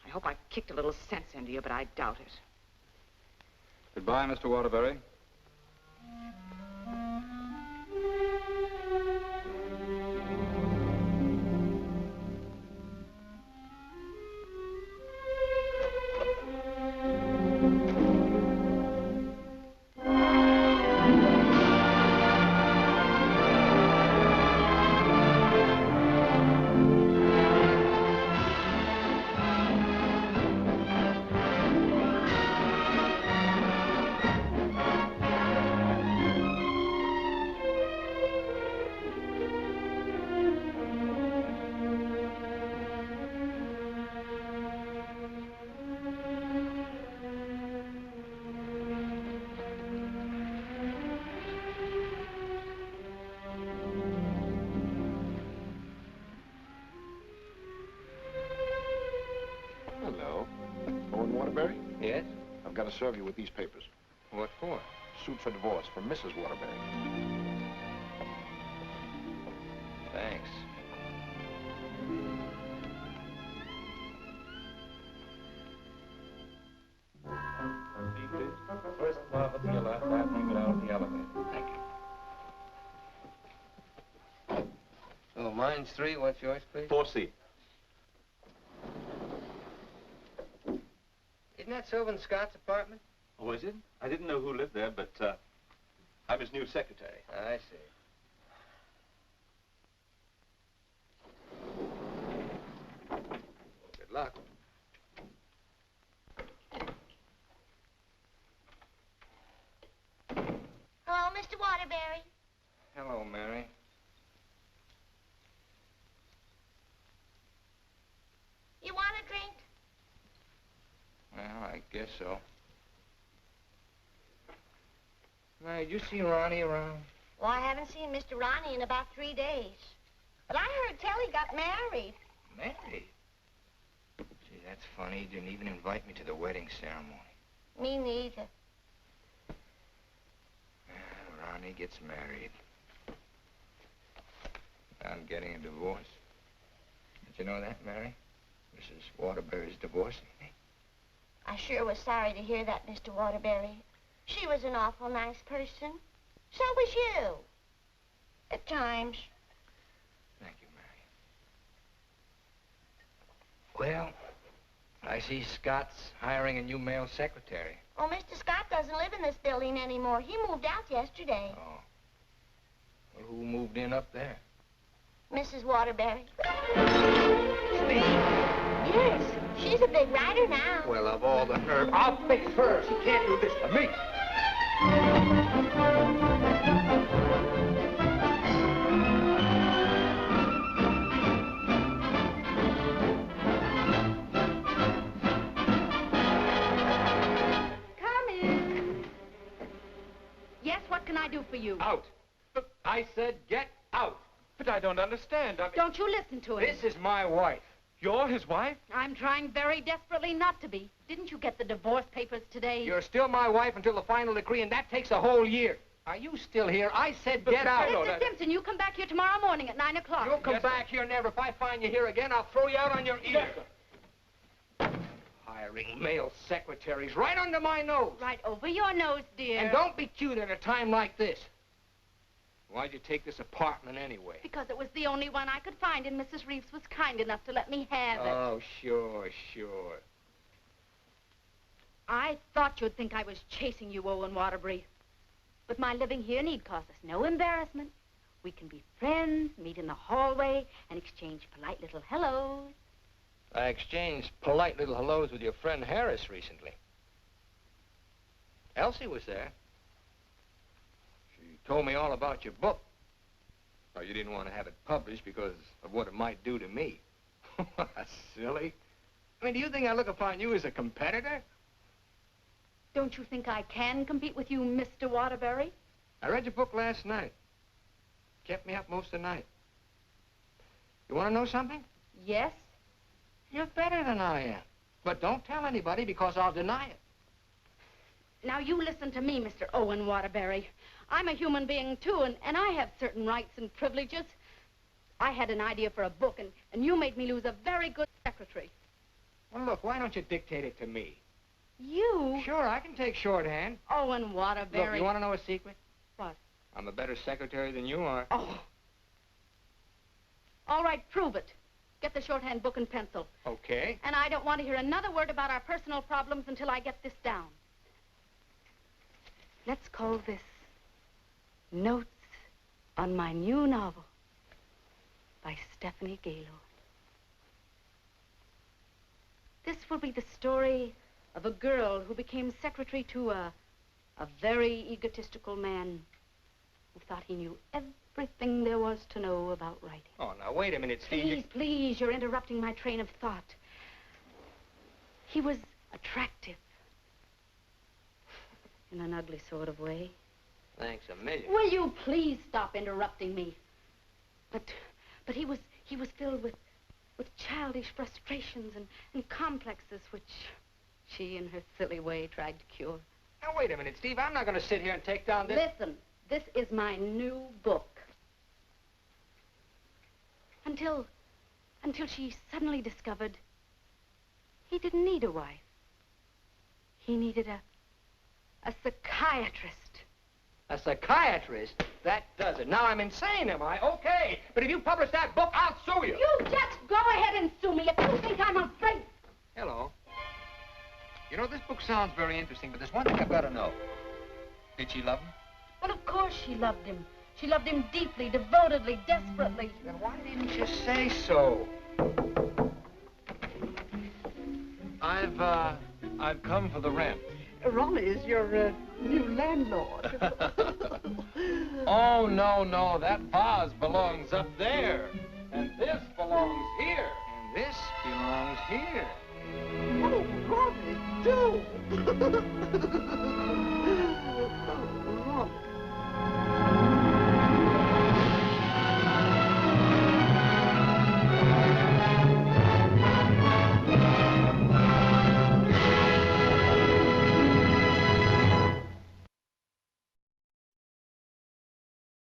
I hope I kicked a little sense into you, but I doubt it. Goodbye, Mr. Waterbury. I've got to serve you with these papers. What for? Suit for divorce from Mrs. Waterbury. Thanks. First love at the left, that and get out of the elevator. Thank you. Oh, mine's 3. What's yours, please? 4C. Isn't that Sylvan Scott's apartment? Oh, is it? I didn't know who lived there, but I'm his new secretary. I see. Good luck. Hello, Mr. Waterbury. Hello, Mary. You want a drink? Well, I guess so. Mary, did you see Ronnie around? Well, I haven't seen Mr. Ronnie in about 3 days. But I heard tell he got married. Married? Gee, that's funny. He didn't even invite me to the wedding ceremony. Me neither. Ronnie gets married. I'm getting a divorce. Did you know that, Mary? Mrs. Waterbury's divorcing me. I sure was sorry to hear that, Mr. Waterbury. She was an awful nice person. So was you. At times. Thank you, Mary. Well, I see Scott's hiring a new male secretary. Oh, Mr. Scott doesn't live in this building anymore. He moved out yesterday. Oh. Well, who moved in up there? Mrs. Waterbury. Steve? Yes, she's a big writer now. Well, of all the nerve. I'll fix hers. She can't do this to me. Come in. Yes, what can I do for you? Out. I said get out. But I don't understand. Don't you listen to him. This is my wife. You're his wife? I'm trying very desperately not to be. Didn't you get the divorce papers today? You're still my wife until the final decree, and that takes a whole year. Are you still here? I said get out. Mr. Simpson, you come back here tomorrow morning at 9 o'clock. You'll come back here never. If I find you here again, I'll throw you out on your ear. Hiring male secretaries right under my nose. Right over your nose, dear. And don't be cute at a time like this. Why'd you take this apartment anyway? Because it was the only one I could find, and Mrs. Reeves was kind enough to let me have it. Oh, sure, sure. I thought you'd think I was chasing you, Owen Waterbury. But my living here need cause us no embarrassment. We can be friends, meet in the hallway, and exchange polite little hellos. I exchanged polite little hellos with your friend Harris recently. Elsie was there. She told me all about your book. Well, you didn't want to have it published because of what it might do to me. Silly. I mean, do you think I look upon you as a competitor? Don't you think I can compete with you, Mr. Waterbury? I read your book last night. Kept me up most of the night. You want to know something? Yes. You're better than I am. But don't tell anybody because I'll deny it. Now, you listen to me, Mr. Owen Waterbury. I'm a human being, too, and I have certain rights and privileges. I had an idea for a book, and you made me lose a very good secretary. Well, look, why don't you dictate it to me? You? Sure, I can take shorthand. Owen Waterbury. Look, you want to know a secret? What? I'm a better secretary than you are. Oh. All right, prove it. Get the shorthand book and pencil. Okay. And I don't want to hear another word about our personal problems until I get this down. Let's call this Notes on My New Novel by Stephanie Gaylord. This will be the story of a girl who became secretary to a very egotistical man who thought he knew everything there was to know about writing. Oh, now, wait a minute, Steve. Please, you're interrupting my train of thought. He was attractive. In an ugly sort of way. Thanks a million. Will you please stop interrupting me? But he was filled with childish frustrations and complexes which she, in her silly way, tried to cure. Now, wait a minute, Steve. I'm not going to sit here and take down this... Listen, this is my new book. Until she suddenly discovered he didn't need a wife. He needed a psychiatrist. A psychiatrist? That does it. Now I'm insane, am I? Okay. But if you publish that book, I'll sue you. You just go ahead and sue me if you think I'm afraid. Hello. You know, this book sounds very interesting, but there's one thing I've got to know. Did she love him? Well, of course she loved him. She loved him deeply, devotedly, desperately. Then why didn't you say so? I've come for the rent. Ronnie is your new landlord. Oh, no, that vase belongs up there. And this belongs